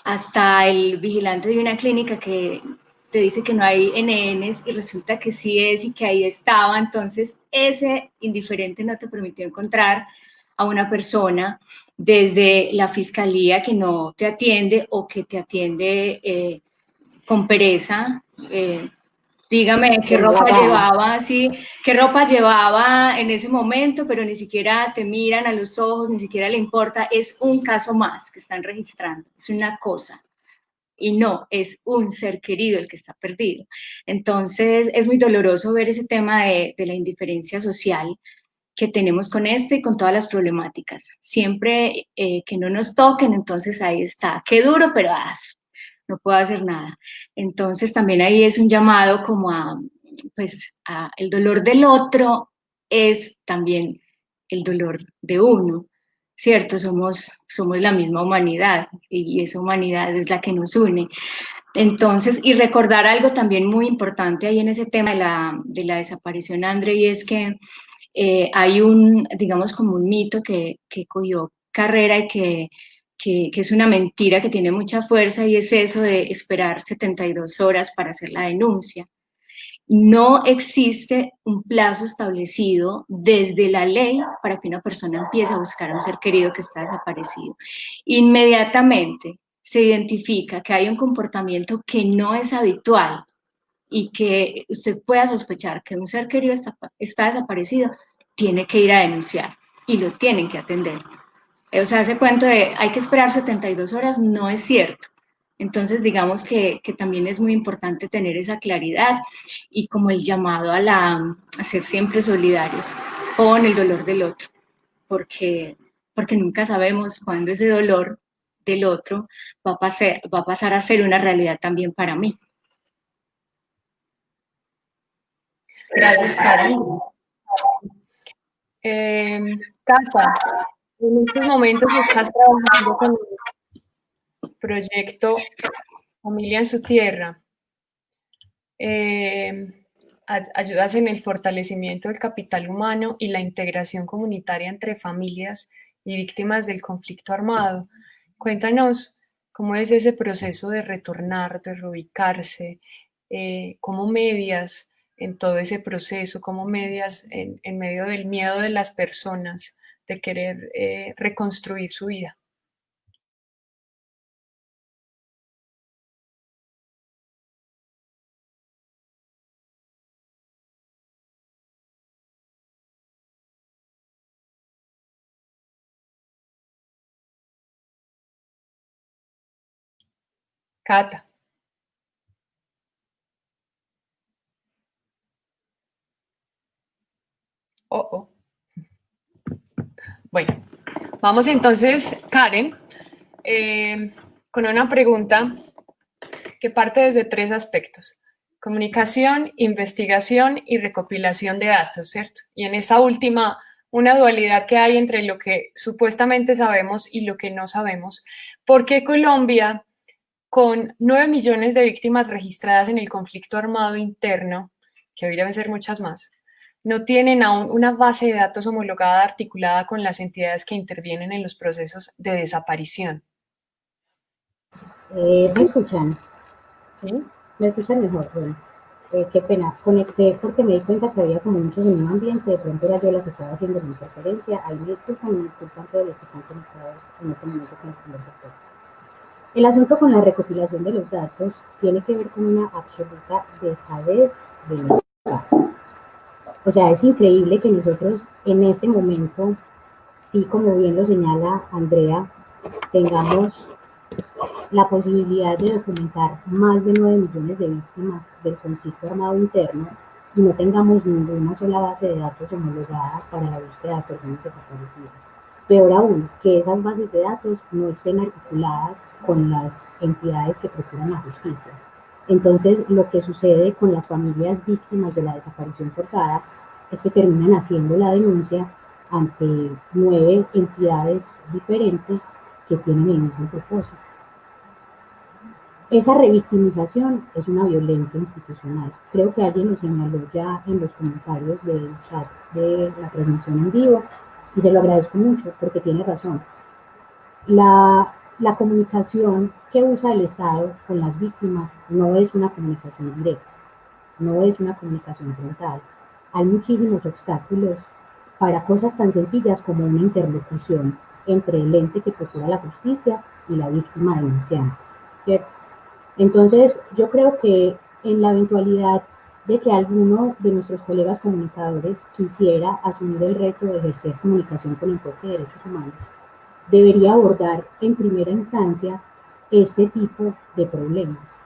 Speaker 4: hasta el vigilante de una clínica que te dice que no hay NNs y resulta que sí es y que ahí estaba, entonces ese indiferente no te permitió encontrar a una persona desde la fiscalía que no te atiende o que te atiende con pereza. Dígame qué ropa llevaba, sí, qué ropa llevaba en ese momento, pero ni siquiera te miran a los ojos, ni siquiera le importa. Es un caso más que están registrando, es una cosa. Y no, es un ser querido el que está perdido. Entonces, es muy doloroso ver ese tema de la indiferencia social que tenemos con este y con todas las problemáticas. Siempre que no nos toquen, entonces ahí está. Qué duro, pero no puedo hacer nada. Entonces también ahí es un llamado como pues, el dolor del otro es también el dolor de uno, ¿cierto? Somos la misma humanidad y esa humanidad es la que nos une. Entonces, y recordar algo también muy importante ahí en ese tema de la desaparición, André, y es que hay digamos, como un mito que cogió carrera y que es una mentira que tiene mucha fuerza y es eso de esperar 72 horas para hacer la denuncia. No existe un plazo establecido desde la ley para que una persona empiece a buscar a un ser querido que está desaparecido. Inmediatamente se identifica que hay un comportamiento que no es habitual y que usted pueda sospechar que un ser querido está desaparecido, tiene que ir a denunciar y lo tienen que atender. O sea, ese cuento de hay que esperar 72 horas no es cierto. Entonces, digamos que también es muy importante tener esa claridad y como el llamado a ser siempre solidarios con el dolor del otro, porque nunca sabemos cuándo ese dolor del otro va a pasar a ser una realidad también para mí.
Speaker 1: Gracias, Karen. Cata, en estos momentos estás trabajando con el proyecto Familia en su Tierra. Ayudas en el fortalecimiento del capital humano y la integración comunitaria entre familias y víctimas del conflicto armado. Cuéntanos cómo es ese proceso de retornar, de reubicarse, cómo medias en todo ese proceso, cómo medias en medio del miedo de las personas de querer reconstruir su vida. Cata. Oh, oh. Bueno, vamos entonces, Karen, con una pregunta que parte desde tres aspectos: comunicación, investigación y recopilación de datos, ¿cierto? Y en esa última, una dualidad que hay entre lo que supuestamente sabemos y lo que no sabemos. ¿Por qué Colombia, con 9 millones de víctimas registradas en el conflicto armado interno, que hoy deben ser muchas más, no tienen aún una base de datos homologada articulada con las entidades que intervienen en los procesos de desaparición?
Speaker 3: ¿Me escuchan?
Speaker 1: ¿Sí?
Speaker 3: ¿Me escuchan mejor? Bueno, qué pena. Conecté porque me di cuenta que había como muchos en un ambiente, de pronto era yo la que estaba haciendo la interferencia. Ahí me disculpan todos los que están conectados en este momento con el conversatorio. El asunto con la recopilación de los datos tiene que ver con una absoluta dejadez del Estado. O sea, es increíble que nosotros en este momento, sí, como bien lo señala Andrea, tengamos la posibilidad de documentar más de 9 millones de víctimas del conflicto armado interno y no tengamos ninguna sola base de datos homologada para la búsqueda de personas desaparecidas. Peor aún, que esas bases de datos no estén articuladas con las entidades que procuran la justicia. Entonces, lo que sucede con las familias víctimas de la desaparición forzada es que terminan haciendo la denuncia ante 9 entidades diferentes que tienen el mismo propósito. Esa revictimización es una violencia institucional. Creo que alguien lo señaló ya en los comentarios del chat de la transmisión en vivo y se lo agradezco mucho porque tiene razón. La comunicación que usa el Estado con las víctimas no es una comunicación directa, no es una comunicación frontal. Hay muchísimos obstáculos para cosas tan sencillas como una interlocución entre el ente que procura la justicia y la víctima denunciante, ¿cierto? Entonces, yo creo que en la eventualidad de que alguno de nuestros colegas comunicadores quisiera asumir el reto de ejercer comunicación con enfoque de derechos humanos, debería abordar en primera instancia este tipo de problemas.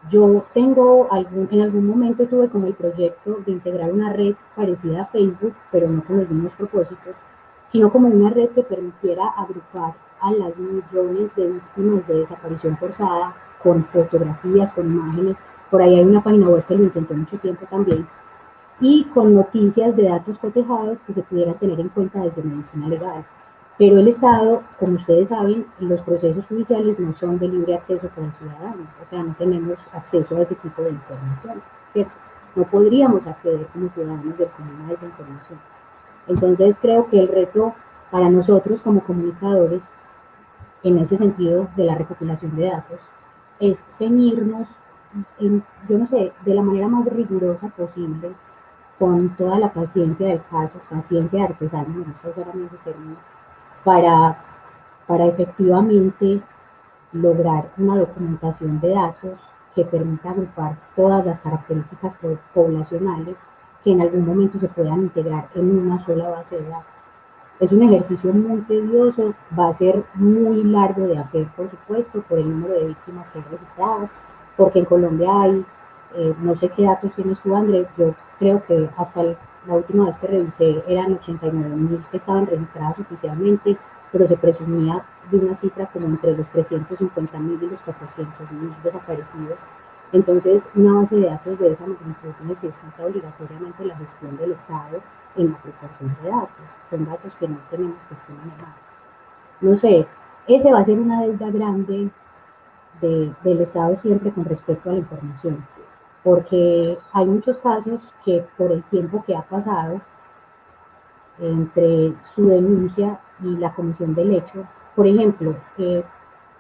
Speaker 3: Yo en algún momento tuve como el proyecto de integrar una red parecida a Facebook, pero no con los mismos propósitos, sino como una red que permitiera agrupar a las millones de víctimas de desaparición forzada con fotografías, con imágenes. Por ahí hay una página web que lo intentó mucho tiempo también, y con noticias de datos cotejados que se pudieran tener en cuenta desde medicina legal. Pero el Estado, como ustedes saben, los procesos judiciales no son de libre acceso para el ciudadano, o sea, no tenemos acceso a ese tipo de información, ¿cierto? No podríamos acceder como ciudadanos del común a esa información. Entonces creo que el reto para nosotros como comunicadores, en ese sentido de la recopilación de datos, es ceñirnos, yo no sé, de la manera más rigurosa posible, con toda la paciencia del caso, paciencia de artesano, me gusta usar a mí ese término, para efectivamente lograr una documentación de datos que permita agrupar todas las características poblacionales que en algún momento se puedan integrar en una sola base de datos. Es un ejercicio muy tedioso, va a ser muy largo de hacer, por supuesto, por el número de víctimas que hay registradas, porque en Colombia hay, no sé qué datos tienes tú, André, yo creo que hasta la última vez que revisé eran 89.000 que estaban registradas oficialmente, pero se presumía de una cifra como entre los 350.000 y los 400.000 desaparecidos. Entonces, una base de datos de esa magnitud necesita obligatoriamente la gestión del Estado en la proporción de datos. Son datos que no tenemos por qué manejar. No sé, ese va a ser una deuda grande del Estado siempre con respecto a la información, porque hay muchos casos que por el tiempo que ha pasado entre su denuncia y la comisión del hecho, por ejemplo, en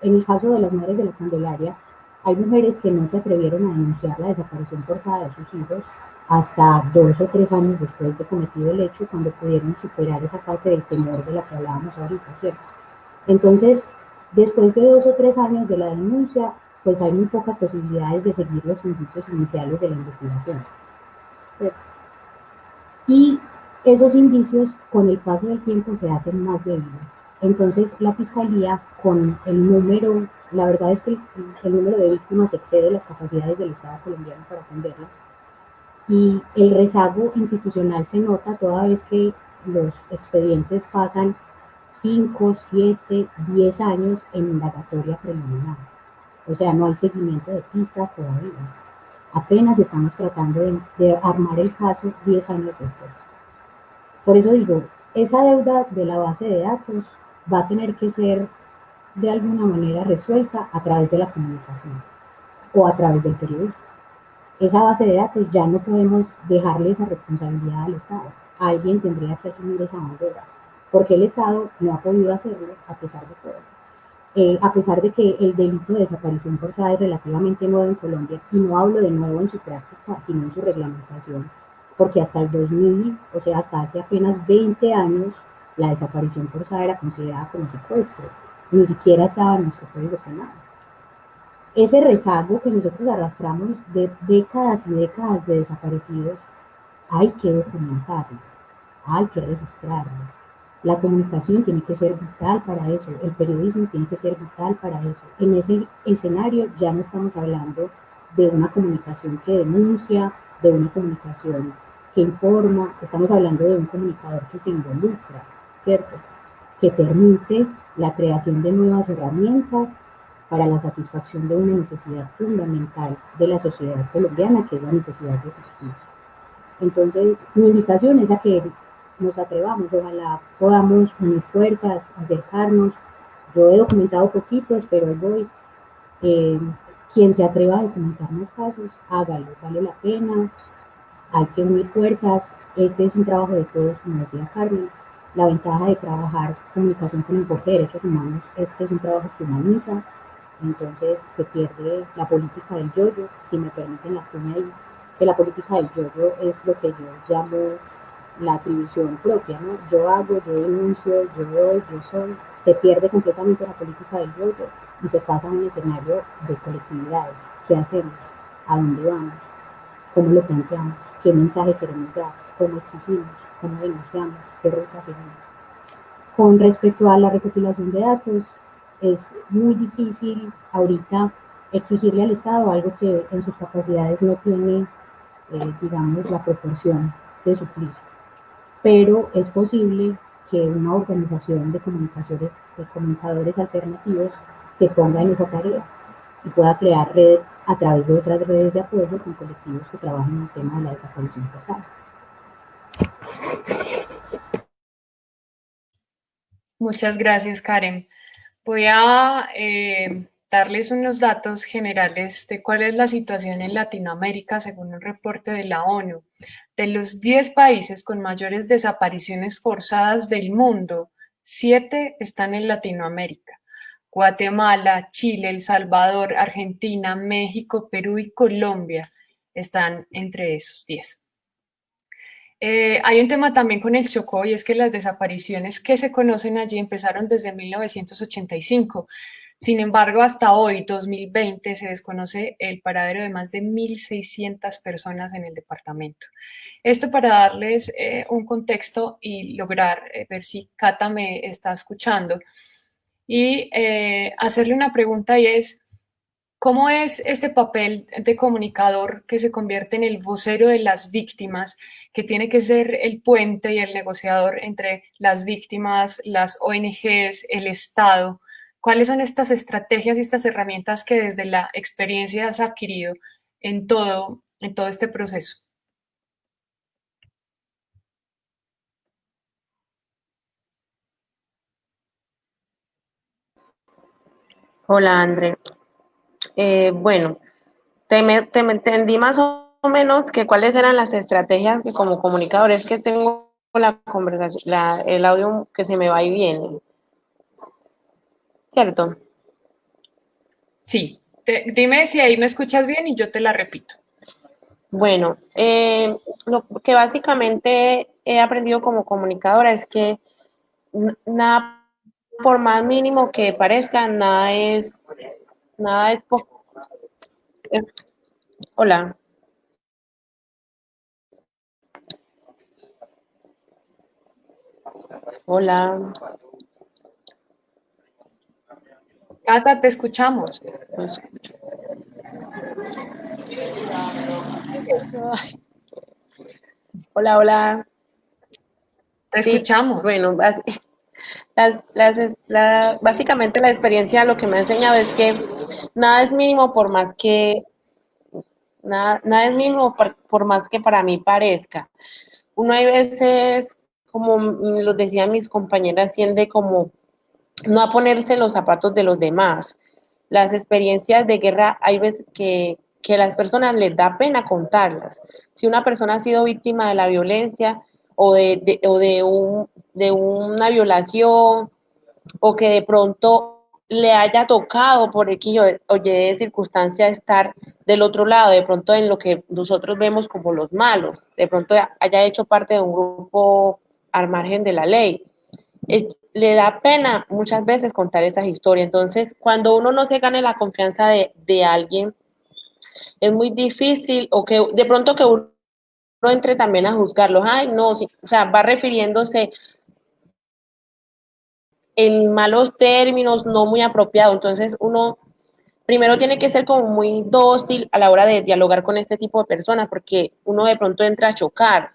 Speaker 3: el caso de las madres de la Candelaria, hay mujeres que no se atrevieron a denunciar la desaparición forzada de sus hijos hasta 2 o 3 años después de cometido el hecho, cuando pudieron superar esa fase del temor de la que hablábamos ahorita, ¿cierto? Entonces, después de 2 o 3 años de la denuncia, pues hay muy pocas posibilidades de seguir los indicios iniciales de la investigación, ¿cierto? Y esos indicios con el paso del tiempo se hacen más débiles. Entonces la Fiscalía con el número, la verdad es que el número de víctimas excede las capacidades del Estado colombiano para atenderlas, y el rezago institucional se nota toda vez que los expedientes pasan 5, 7, 10 años en indagatoria preliminar. O sea, no hay seguimiento de pistas todavía. Apenas estamos tratando de armar el caso 10 años después. Por eso digo, esa deuda de la base de datos va a tener que ser de alguna manera resuelta a través de la comunicación o a través del periodismo. Esa base de datos ya no podemos dejarle esa responsabilidad al Estado. Alguien tendría que asumir esa bandera, porque el Estado no ha podido hacerlo a pesar de todo. A pesar de que el delito de desaparición forzada es relativamente nuevo en Colombia, y no hablo de nuevo en su práctica, sino en su reglamentación, porque hasta el 2000, o sea, hasta hace apenas 20 años, la desaparición forzada era considerada como secuestro, ni siquiera estaba en nuestro código penal. Ese rezago que nosotros arrastramos de décadas y décadas de desaparecidos, hay que documentarlo, hay que registrarlo. La comunicación tiene que ser vital para eso, el periodismo tiene que ser vital para eso. En ese escenario ya no estamos hablando de una comunicación que denuncia, de una comunicación que informa, estamos hablando de un comunicador que se involucra, ¿cierto? Que permite la creación de nuevas herramientas para la satisfacción de una necesidad fundamental de la sociedad colombiana, que es la necesidad de justicia. Entonces, mi invitación es a que nos atrevamos, ojalá podamos unir fuerzas, acercarnos. Yo he documentado poquitos, pero hoy voy. Quien se atreva a documentar más casos, hágalo, vale la pena, hay que unir fuerzas. Este es un trabajo de todos, como decía Carmen. La ventaja de trabajar comunicación con enfoque de derechos humanos es que es un trabajo que humaniza, entonces se pierde la política del yo-yo, si me permiten la cuña ahí, que la política del yo-yo es lo que yo llamo la atribución propia, ¿no? Yo hago, yo denuncio, yo doy, yo soy. Se pierde completamente la política del yo-yo y se pasa a un escenario de colectividades. ¿Qué hacemos? ¿A dónde vamos? ¿Cómo lo planteamos? ¿Qué mensaje queremos dar? ¿Cómo exigimos? ¿Cómo denunciamos? ¿Qué ruta seguimos? Con respecto a la recopilación de datos, es muy difícil ahorita exigirle al Estado algo que en sus capacidades no tiene, digamos, la proporción de suplir. Pero es posible que una organización de comunicadores alternativos se ponga en esa tarea y pueda crear red a través de otras redes de apoyo con colectivos que trabajen en el tema de la desaparición forzada.
Speaker 1: Muchas gracias, Karen. Voy a darles unos datos generales de cuál es la situación en Latinoamérica según un reporte de la ONU. De los 10 países con mayores desapariciones forzadas del mundo, 7 están en Latinoamérica. Guatemala, Chile, El Salvador, Argentina, México, Perú y Colombia están entre esos 10. Hay un tema también con el Chocó, y es que las desapariciones que se conocen allí empezaron desde 1985. Sin embargo, hasta hoy, 2020, se desconoce el paradero de más de 1.600 personas en el departamento. Esto para darles un contexto y lograr ver si Cata me está escuchando y hacerle una pregunta, y es, ¿cómo es este papel de comunicador que se convierte en el vocero de las víctimas, que tiene que ser el puente y el negociador entre las víctimas, las ONGs, el Estado? ¿Cuáles son estas estrategias y estas herramientas que desde la experiencia has adquirido en todo este proceso?
Speaker 2: Hola, André. Bueno, me entendí más o menos que cuáles eran las estrategias que como comunicador es que tengo la conversación, el audio que se me va y viene, ¿cierto?
Speaker 1: Sí, dime si ahí me escuchas bien y yo te la repito.
Speaker 2: Bueno, lo que básicamente he aprendido como comunicadora es que nada, por más mínimo que parezca, nada es, es- hola, hola,
Speaker 1: Cata, te escuchamos.
Speaker 2: no escucho. Ay, hola, hola.
Speaker 1: Te
Speaker 2: Sí,
Speaker 1: escuchamos.
Speaker 2: bueno, básicamente la experiencia lo que me ha enseñado es que nada es mínimo por más que, nada es mínimo por más que para mí parezca. Uno hay veces, como lo decían mis compañeras, tiende como no a ponerse en los zapatos de los demás. Las experiencias de guerra hay veces que a las personas les da pena contarlas. Si una persona ha sido víctima de la violencia de una violación o que de pronto le haya tocado por X o Y de circunstancia estar del otro lado, de pronto en lo que nosotros vemos como los malos, de pronto haya hecho parte de un grupo al margen de la ley. Le da pena muchas veces contar esas historias. Entonces, cuando uno no se gane la confianza de alguien, es muy difícil, o que de pronto que uno entre también a juzgarlos. Ay, no, sí, o sea, va refiriéndose en malos términos, no muy apropiado. Entonces, uno primero tiene que ser como muy dócil a la hora de dialogar con este tipo de personas, porque uno de pronto entra a chocar.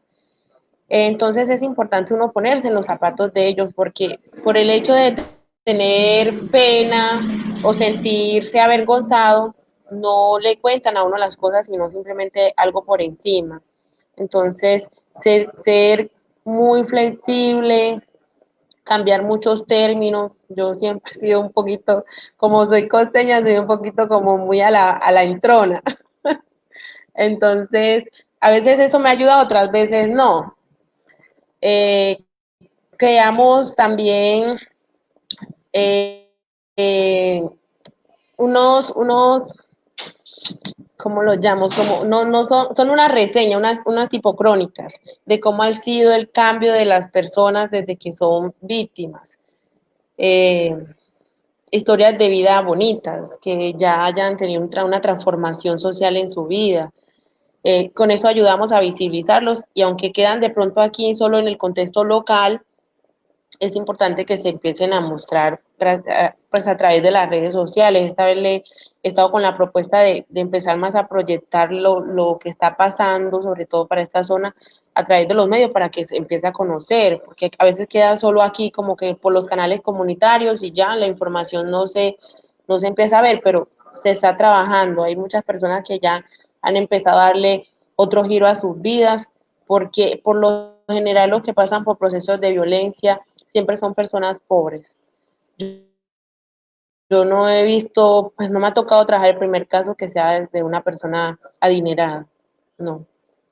Speaker 2: Entonces es importante uno ponerse en los zapatos de ellos, porque por el hecho de tener pena o sentirse avergonzado, no le cuentan a uno las cosas, sino simplemente algo por encima. Entonces, ser muy flexible, cambiar muchos términos. Yo siempre he sido un poquito, como soy costeña, soy un poquito como muy a la entrona. Entonces, a veces eso me ayuda, otras veces no. Eh, Creamos también eh, eh, unos, ¿cómo los llamo? Como, no son una reseña, unas tipocrónicas de cómo ha sido el cambio de las personas desde que son víctimas. Eh, Historias de vida bonitas, que ya hayan tenido una transformación social en su vida. Con eso ayudamos a visibilizarlos y aunque quedan de pronto aquí solo en el contexto local, es importante que se empiecen a mostrar pues a través de las redes sociales. Esta vez le he estado con la propuesta de empezar más a proyectar lo que está pasando, sobre todo para esta zona, a través de los medios para que se empiece a conocer, porque a veces queda solo aquí como que por los canales comunitarios y ya la información no se empieza a ver, pero se está trabajando. Hay muchas personas que ya han empezado a darle otro giro a sus vidas, porque por lo general los que pasan por procesos de violencia siempre son personas pobres. Yo no he visto, pues no me ha tocado trabajar el primer caso que sea de una persona adinerada, no.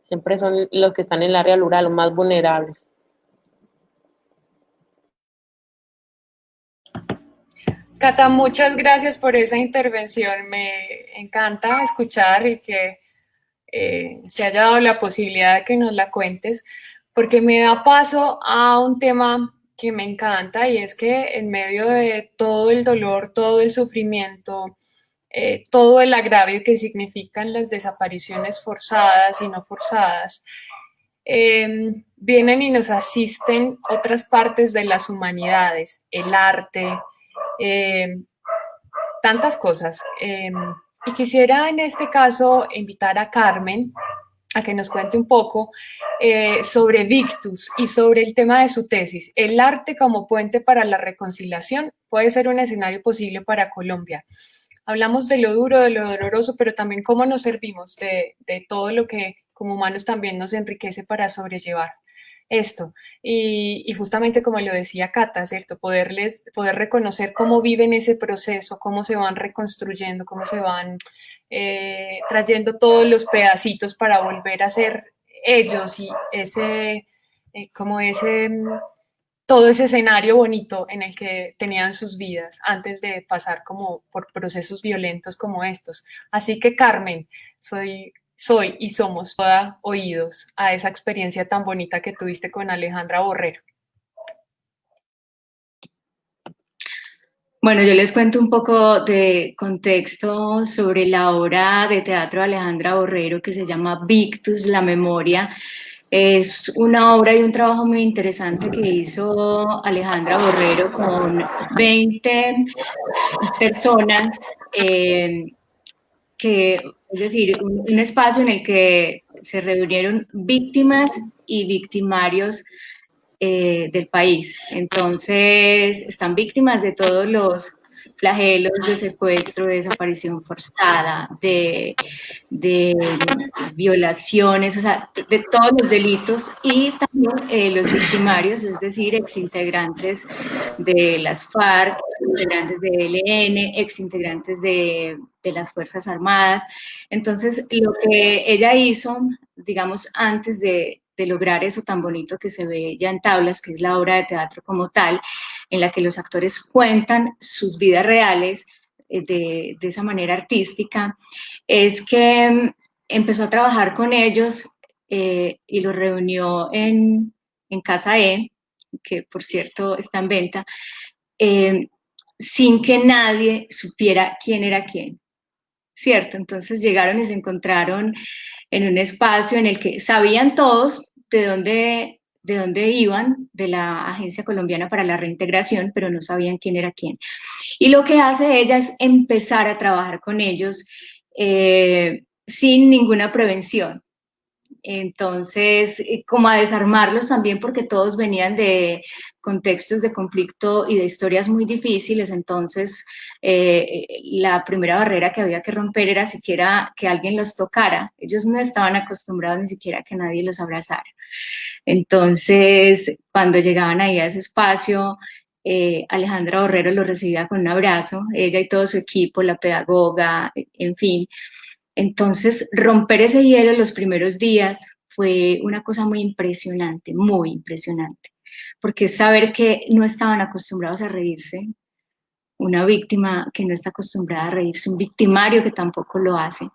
Speaker 2: Siempre son los que están en el área rural, los más vulnerables.
Speaker 1: Cata, muchas gracias por esa intervención. Me encanta escuchar y que se haya dado la posibilidad de que nos la cuentes, porque me da paso a un tema que me encanta, y es que en medio de todo el dolor, todo el sufrimiento, todo el agravio que significan las desapariciones forzadas y no forzadas, vienen y nos asisten otras partes de las humanidades, el arte, tantas cosas. Y quisiera en este caso invitar a Carmen a que nos cuente un poco sobre Victus y sobre el tema de su tesis. El arte como puente para la reconciliación puede ser un escenario posible para Colombia. Hablamos de lo duro, de lo doloroso, pero también cómo nos servimos de todo lo que como humanos también nos enriquece para sobrellevar esto. Y justamente como lo decía Cata, ¿cierto? Poder reconocer cómo viven ese proceso, cómo se van reconstruyendo, cómo se van trayendo todos los pedacitos para volver a ser ellos, y todo ese escenario bonito en el que tenían sus vidas antes de pasar como por procesos violentos como estos. Así que Carmen, soy y somos toda oídos a esa experiencia tan bonita que tuviste con Alejandra Borrero.
Speaker 4: Bueno, yo les cuento un poco de contexto sobre la obra de teatro de Alejandra Borrero que se llama Victus, la memoria. Es una obra y un trabajo muy interesante que hizo Alejandra Borrero con 20 personas, es decir, un espacio en el que se reunieron víctimas y victimarios del país. Entonces, están víctimas de todos los flagelos de secuestro, de desaparición forzada, de violaciones, o sea, de todos los delitos, y también los victimarios, es decir, exintegrantes de las FARC, integrantes de ELN, exintegrantes de las Fuerzas Armadas. Entonces, lo que ella hizo, digamos, antes de lograr eso tan bonito que se ve ya en tablas, que es la obra de teatro como tal, en la que los actores cuentan sus vidas reales de esa manera artística, es que empezó a trabajar con ellos y los reunió en Casa E, que por cierto está en venta, sin que nadie supiera quién era quién, ¿cierto? Entonces llegaron y se encontraron en un espacio en el que sabían todos de dónde iban, de la Agencia Colombiana para la Reintegración, pero no sabían quién era quién. Y lo que hace ella es empezar a trabajar con ellos sin ninguna prevención. Entonces, como a desarmarlos también, porque todos venían de contextos de conflicto y de historias muy difíciles. Entonces, la primera barrera que había que romper era siquiera que alguien los tocara. Ellos no estaban acostumbrados ni siquiera a que nadie los abrazara. Entonces, cuando llegaban ahí a ese espacio, Alejandra Borrero los recibía con un abrazo, ella y todo su equipo, la pedagoga, en fin. Entonces, romper ese hielo los primeros días fue una cosa muy impresionante, porque es saber que no estaban acostumbrados a reírse, una víctima que no está acostumbrada a reírse, un victimario que tampoco lo hace,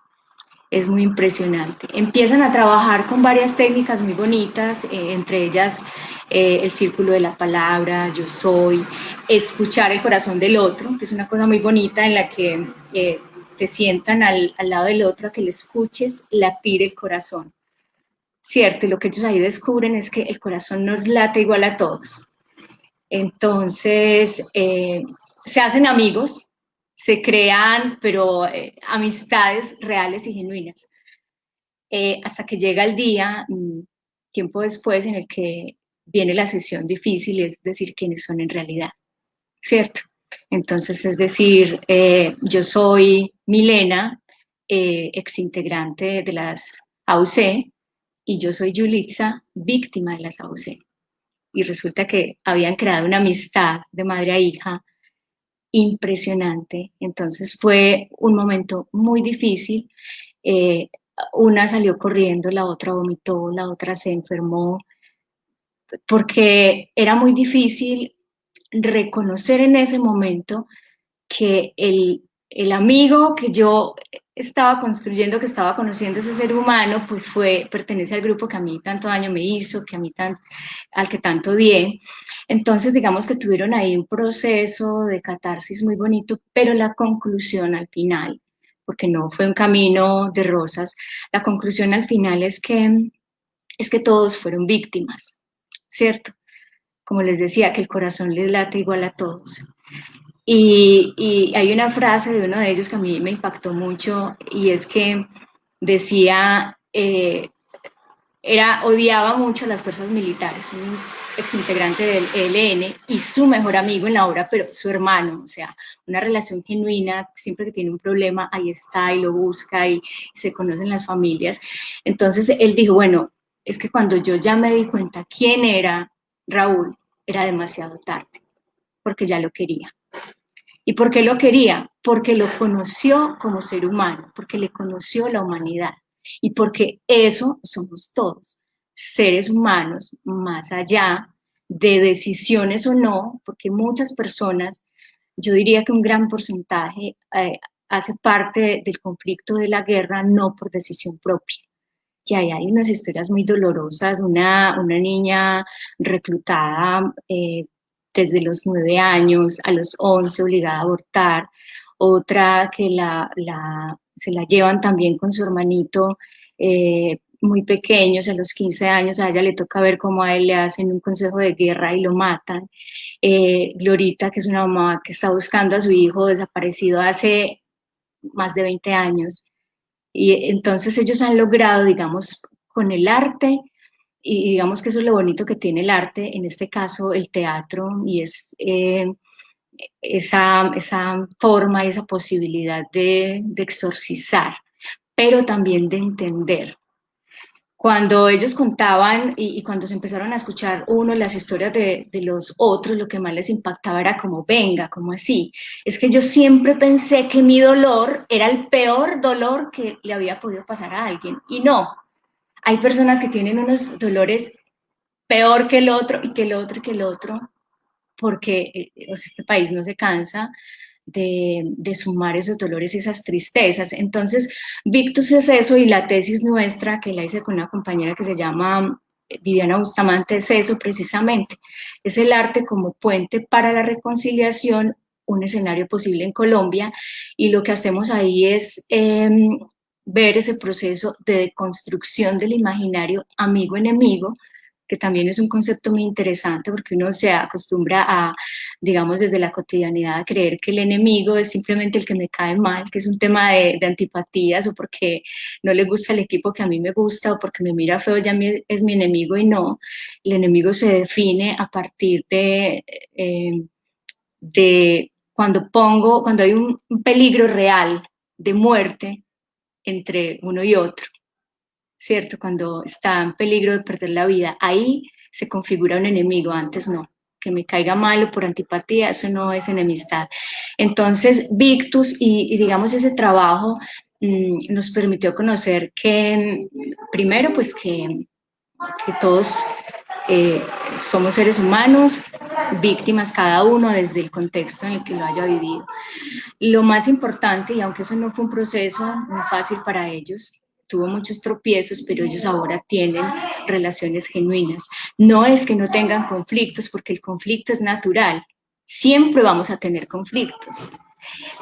Speaker 4: es muy impresionante. Empiezan a trabajar con varias técnicas muy bonitas, entre ellas el círculo de la palabra, yo soy, escuchar el corazón del otro, que es una cosa muy bonita en la que te sientan al lado del otro a que le escuches latir el corazón, ¿cierto? Y lo que ellos ahí descubren es que el corazón nos late igual a todos. Entonces, se hacen amigos, se crean, pero amistades reales y genuinas, hasta que llega el día, tiempo después, en el que viene la sesión difícil, es decir, quiénes son en realidad, ¿cierto? Entonces, es decir, yo soy Milena, exintegrante de las AUC, y yo soy Yulitza, víctima de las AUC. Y resulta que habían creado una amistad de madre a hija impresionante. Entonces fue un momento muy difícil. Una salió corriendo, la otra vomitó, la otra se enfermó, porque era muy difícil reconocer en ese momento que el amigo que yo estaba construyendo, que estaba conociendo ese ser humano, pues pertenece al grupo que a mí tanto daño me hizo, al que tanto odié. Entonces, digamos que tuvieron ahí un proceso de catarsis muy bonito, pero la conclusión al final, porque no fue un camino de rosas, la conclusión al final es que todos fueron víctimas, ¿cierto? Como les decía, que el corazón les late igual a todos. Y hay una frase de uno de ellos que a mí me impactó mucho, y es que decía, odiaba mucho a las fuerzas militares, un exintegrante del ELN y su mejor amigo en la obra, pero su hermano, o sea, una relación genuina, siempre que tiene un problema, ahí está y lo busca y se conocen las familias. Entonces él dijo, bueno, es que cuando yo ya me di cuenta quién era Raúl, era demasiado tarde, porque ya lo quería. ¿Y por qué lo quería? Porque lo conoció como ser humano, porque le conoció la humanidad y porque eso somos todos, seres humanos, más allá de decisiones o no, porque muchas personas, yo diría que un gran porcentaje hace parte del conflicto de la guerra no por decisión propia. Y ahí hay unas historias muy dolorosas, una niña reclutada desde los 9 años a los 11 obligada a abortar, otra que se la llevan también con su hermanito muy pequeños, a los 15 años, a ella le toca ver cómo a él le hacen un consejo de guerra y lo matan. Glorita, que es una mamá que está buscando a su hijo desaparecido hace más de 20 años. Y entonces ellos han logrado, digamos, con el arte, y digamos que eso es lo bonito que tiene el arte, en este caso el teatro, y es esa forma y esa posibilidad de exorcizar, pero también de entender. Cuando ellos contaban y cuando se empezaron a escuchar uno las historias de los otros, lo que más les impactaba era como, venga, como así. Es que yo siempre pensé que mi dolor era el peor dolor que le había podido pasar a alguien. Y no, hay personas que tienen unos dolores peor que el otro y que el otro y que el otro, porque este país no se cansa de sumar esos dolores y esas tristezas. Entonces, Victus es eso, y la tesis nuestra, que la hice con una compañera que se llama Viviana Bustamante, es eso precisamente, es el arte como puente para la reconciliación, un escenario posible en Colombia, y lo que hacemos ahí es ver ese proceso de deconstrucción del imaginario amigo-enemigo, que también es un concepto muy interesante porque uno se acostumbra a, digamos, desde la cotidianidad a creer que el enemigo es simplemente el que me cae mal, que es un tema de antipatías, o porque no le gusta el equipo que a mí me gusta, o porque me mira feo ya es mi enemigo, y no, el enemigo se define a partir de cuando hay un peligro real de muerte entre uno y otro. ¿Cierto? Cuando está en peligro de perder la vida, ahí se configura un enemigo, antes no. Que me caiga mal o por antipatía, eso no es enemistad. Entonces, Victus y digamos ese trabajo nos permitió conocer que, primero, pues que todos somos seres humanos, víctimas cada uno desde el contexto en el que lo haya vivido. Lo más importante, y aunque eso no fue un proceso muy fácil para ellos, tuvo muchos tropiezos, pero ellos ahora tienen relaciones genuinas. No es que no tengan conflictos, porque el conflicto es natural. Siempre vamos a tener conflictos.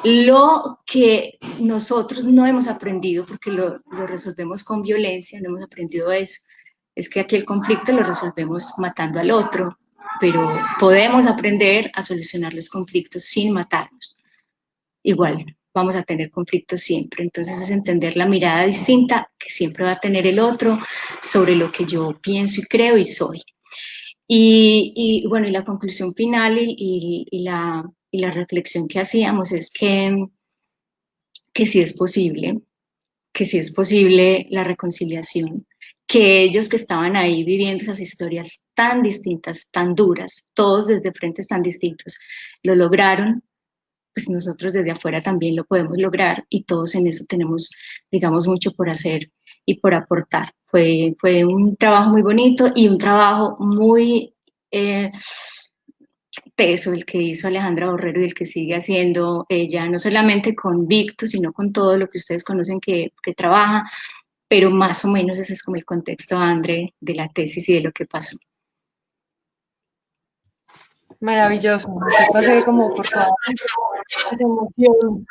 Speaker 4: Lo que nosotros no hemos aprendido, porque lo resolvemos con violencia, no hemos aprendido eso, es que aquí el conflicto lo resolvemos matando al otro, pero podemos aprender a solucionar los conflictos sin matarnos. Igual vamos a tener conflictos siempre, entonces es entender la mirada distinta que siempre va a tener el otro sobre lo que yo pienso y creo y soy. Y bueno, y la conclusión final y la reflexión que hacíamos es que sí es posible, que sí es posible la reconciliación, que ellos que estaban ahí viviendo esas historias tan distintas, tan duras, todos desde frentes tan distintos, lo lograron, pues nosotros desde afuera también lo podemos lograr, y todos en eso tenemos, digamos, mucho por hacer y por aportar. Fue un trabajo muy bonito y un trabajo muy teso el que hizo Alejandra Borrero y el que sigue haciendo ella, no solamente con Victo, sino con todo lo que ustedes conocen que trabaja, pero más o menos ese es como el contexto, André, de la tesis y de lo que pasó.
Speaker 1: Maravilloso. Aquí pasé como por todas las emociones.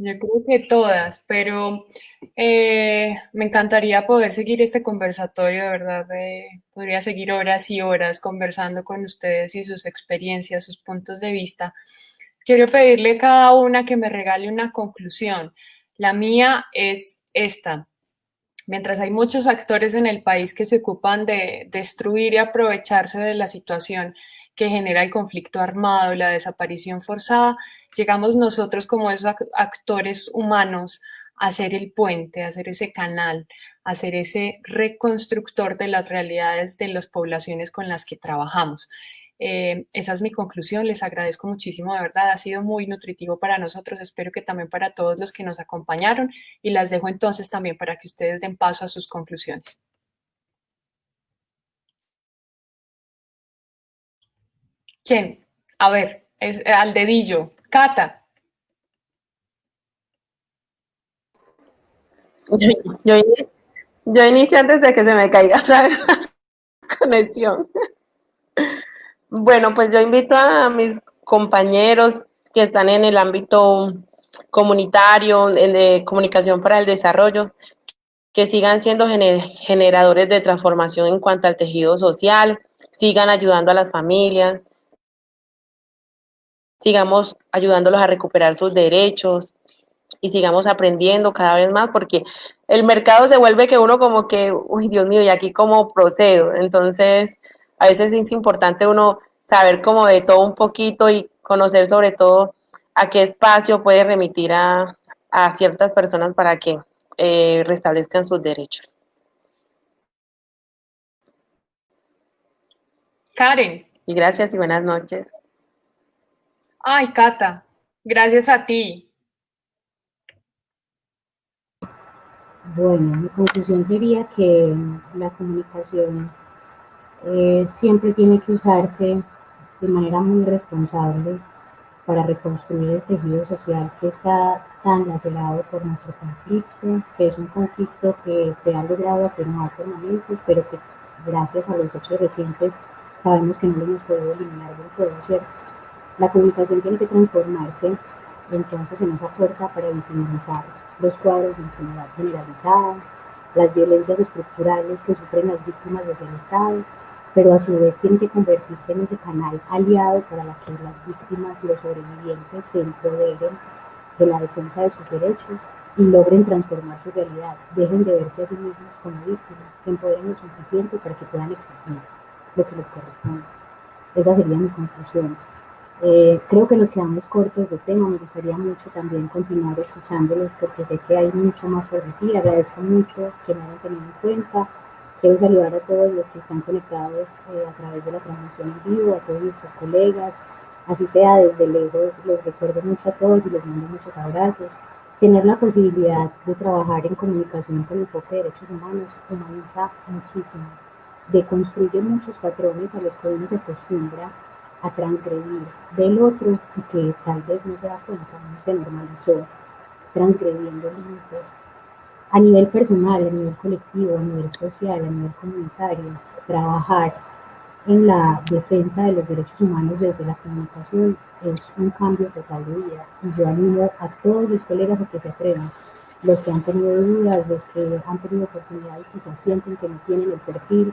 Speaker 1: Yo creo que todas, pero me encantaría poder seguir este conversatorio, de verdad. Podría seguir horas y horas conversando con ustedes y sus experiencias, sus puntos de vista. Quiero pedirle a cada una que me regale una conclusión. La mía es esta. Mientras hay muchos actores en el país que se ocupan de destruir y aprovecharse de la situación que genera el conflicto armado y la desaparición forzada, llegamos nosotros como esos actores humanos a ser el puente, a ser ese canal, a ser ese reconstructor de las realidades de las poblaciones con las que trabajamos. Esa es mi conclusión, les agradezco muchísimo, de verdad, ha sido muy nutritivo para nosotros, espero que también para todos los que nos acompañaron y las dejo entonces también para que ustedes den paso a sus conclusiones. ¿Quién? A ver, al dedillo. Cata.
Speaker 2: Yo, yo inicio antes de que se me caiga la conexión. Bueno, pues yo invito a mis compañeros que están en el ámbito comunitario, de comunicación para el desarrollo, que sigan siendo generadores de transformación en cuanto al tejido social, sigan ayudando a las familias, sigamos ayudándolos a recuperar sus derechos y sigamos aprendiendo cada vez más, porque el mercado se vuelve que uno como que, uy, Dios mío, ¿y aquí cómo procedo? Entonces, a veces es importante uno saber como de todo un poquito y conocer sobre todo a qué espacio puede remitir a ciertas personas para que restablezcan sus derechos.
Speaker 1: Karen.
Speaker 2: Y gracias y buenas noches.
Speaker 1: Ay, Cata, gracias a ti.
Speaker 3: Bueno, mi conclusión sería que la comunicación siempre tiene que usarse de manera muy responsable para reconstruir el tejido social que está tan lacerado por nuestro conflicto, que es un conflicto que se ha logrado atenuar por momentos, pero que gracias a los hechos recientes sabemos que no lo hemos podido eliminar del todo, ¿cierto? La comunicación tiene que transformarse entonces en esa fuerza para visibilizar los cuadros de impunidad generalizada, las violencias estructurales que sufren las víctimas desde el Estado, pero a su vez tiene que convertirse en ese canal aliado para que las víctimas y los sobrevivientes se empoderen de la defensa de sus derechos y logren transformar su realidad, dejen de verse a sí mismos como víctimas, se empoderen lo suficiente para que puedan exigir lo que les corresponde. Esa sería mi conclusión. Creo que nos quedamos cortos de tema, me gustaría mucho también continuar escuchándolos porque sé que hay mucho más por decir, agradezco mucho que me hayan tenido en cuenta, quiero saludar a todos los que están conectados a través de la transmisión en vivo, a todos nuestros colegas, así sea desde lejos, los recuerdo mucho a todos y les mando muchos abrazos. Tener la posibilidad de trabajar en comunicación con enfoque de derechos humanos humaniza muchísimo, deconstruye muchos patrones a los que uno se acostumbra a transgredir del otro y que tal vez no se da cuenta, no se normalizó, transgrediendo límites a nivel personal, a nivel colectivo, a nivel social, a nivel comunitario, trabajar en la defensa de los derechos humanos desde la comunicación es un cambio total de vida y yo animo a todos los colegas a que se atrevan, los que han tenido dudas, los que han tenido oportunidad y quizás sienten que no tienen el perfil.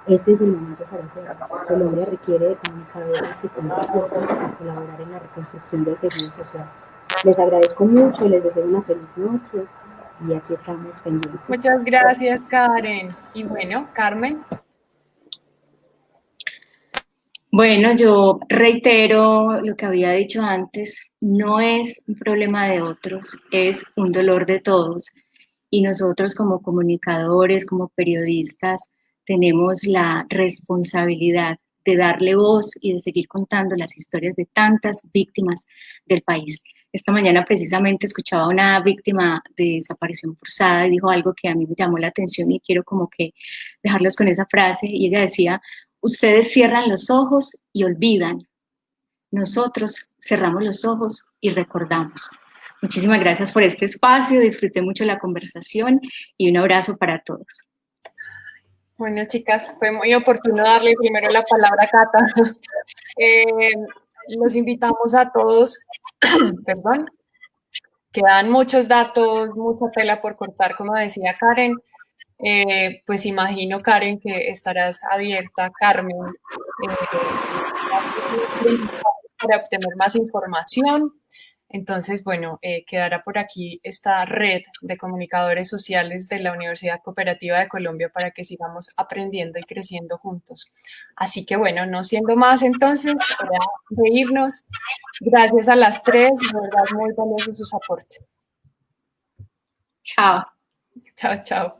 Speaker 3: Este es el momento para hacerlo. Colombia requiere de comunicadores que estén dispuestos a colaborar en la reconstrucción del tejido social. Les agradezco mucho, les deseo una feliz noche y aquí estamos pendientes.
Speaker 1: Muchas gracias, Karen. Y bueno, Carmen.
Speaker 4: Bueno, yo reitero lo que había dicho antes, no es un problema de otros, es un dolor de todos. Y nosotros como comunicadores, como periodistas, tenemos la responsabilidad de darle voz y de seguir contando las historias de tantas víctimas del país. Esta mañana precisamente escuchaba a una víctima de desaparición forzada y dijo algo que a mí me llamó la atención y quiero como que dejarlos con esa frase. Y ella decía, Ustedes cierran los ojos y olvidan. Nosotros cerramos los ojos y recordamos. Muchísimas gracias por este espacio, disfruté mucho la conversación y un abrazo para todos.
Speaker 1: Bueno, chicas, fue muy oportuno darle primero la palabra a Cata. Los invitamos a todos, perdón, quedan muchos datos, mucha tela por cortar, como decía Karen. Pues imagino, Karen, que estarás abierta, Carmen, para obtener más información. Entonces, bueno, quedará por aquí esta red de comunicadores sociales de la Universidad Cooperativa de Colombia para que sigamos aprendiendo y creciendo juntos. Así que, bueno, no siendo más, entonces, hora de irnos. Gracias a las tres, de verdad, muy valiosos sus aportes.
Speaker 4: Chao.
Speaker 1: Chao, chao.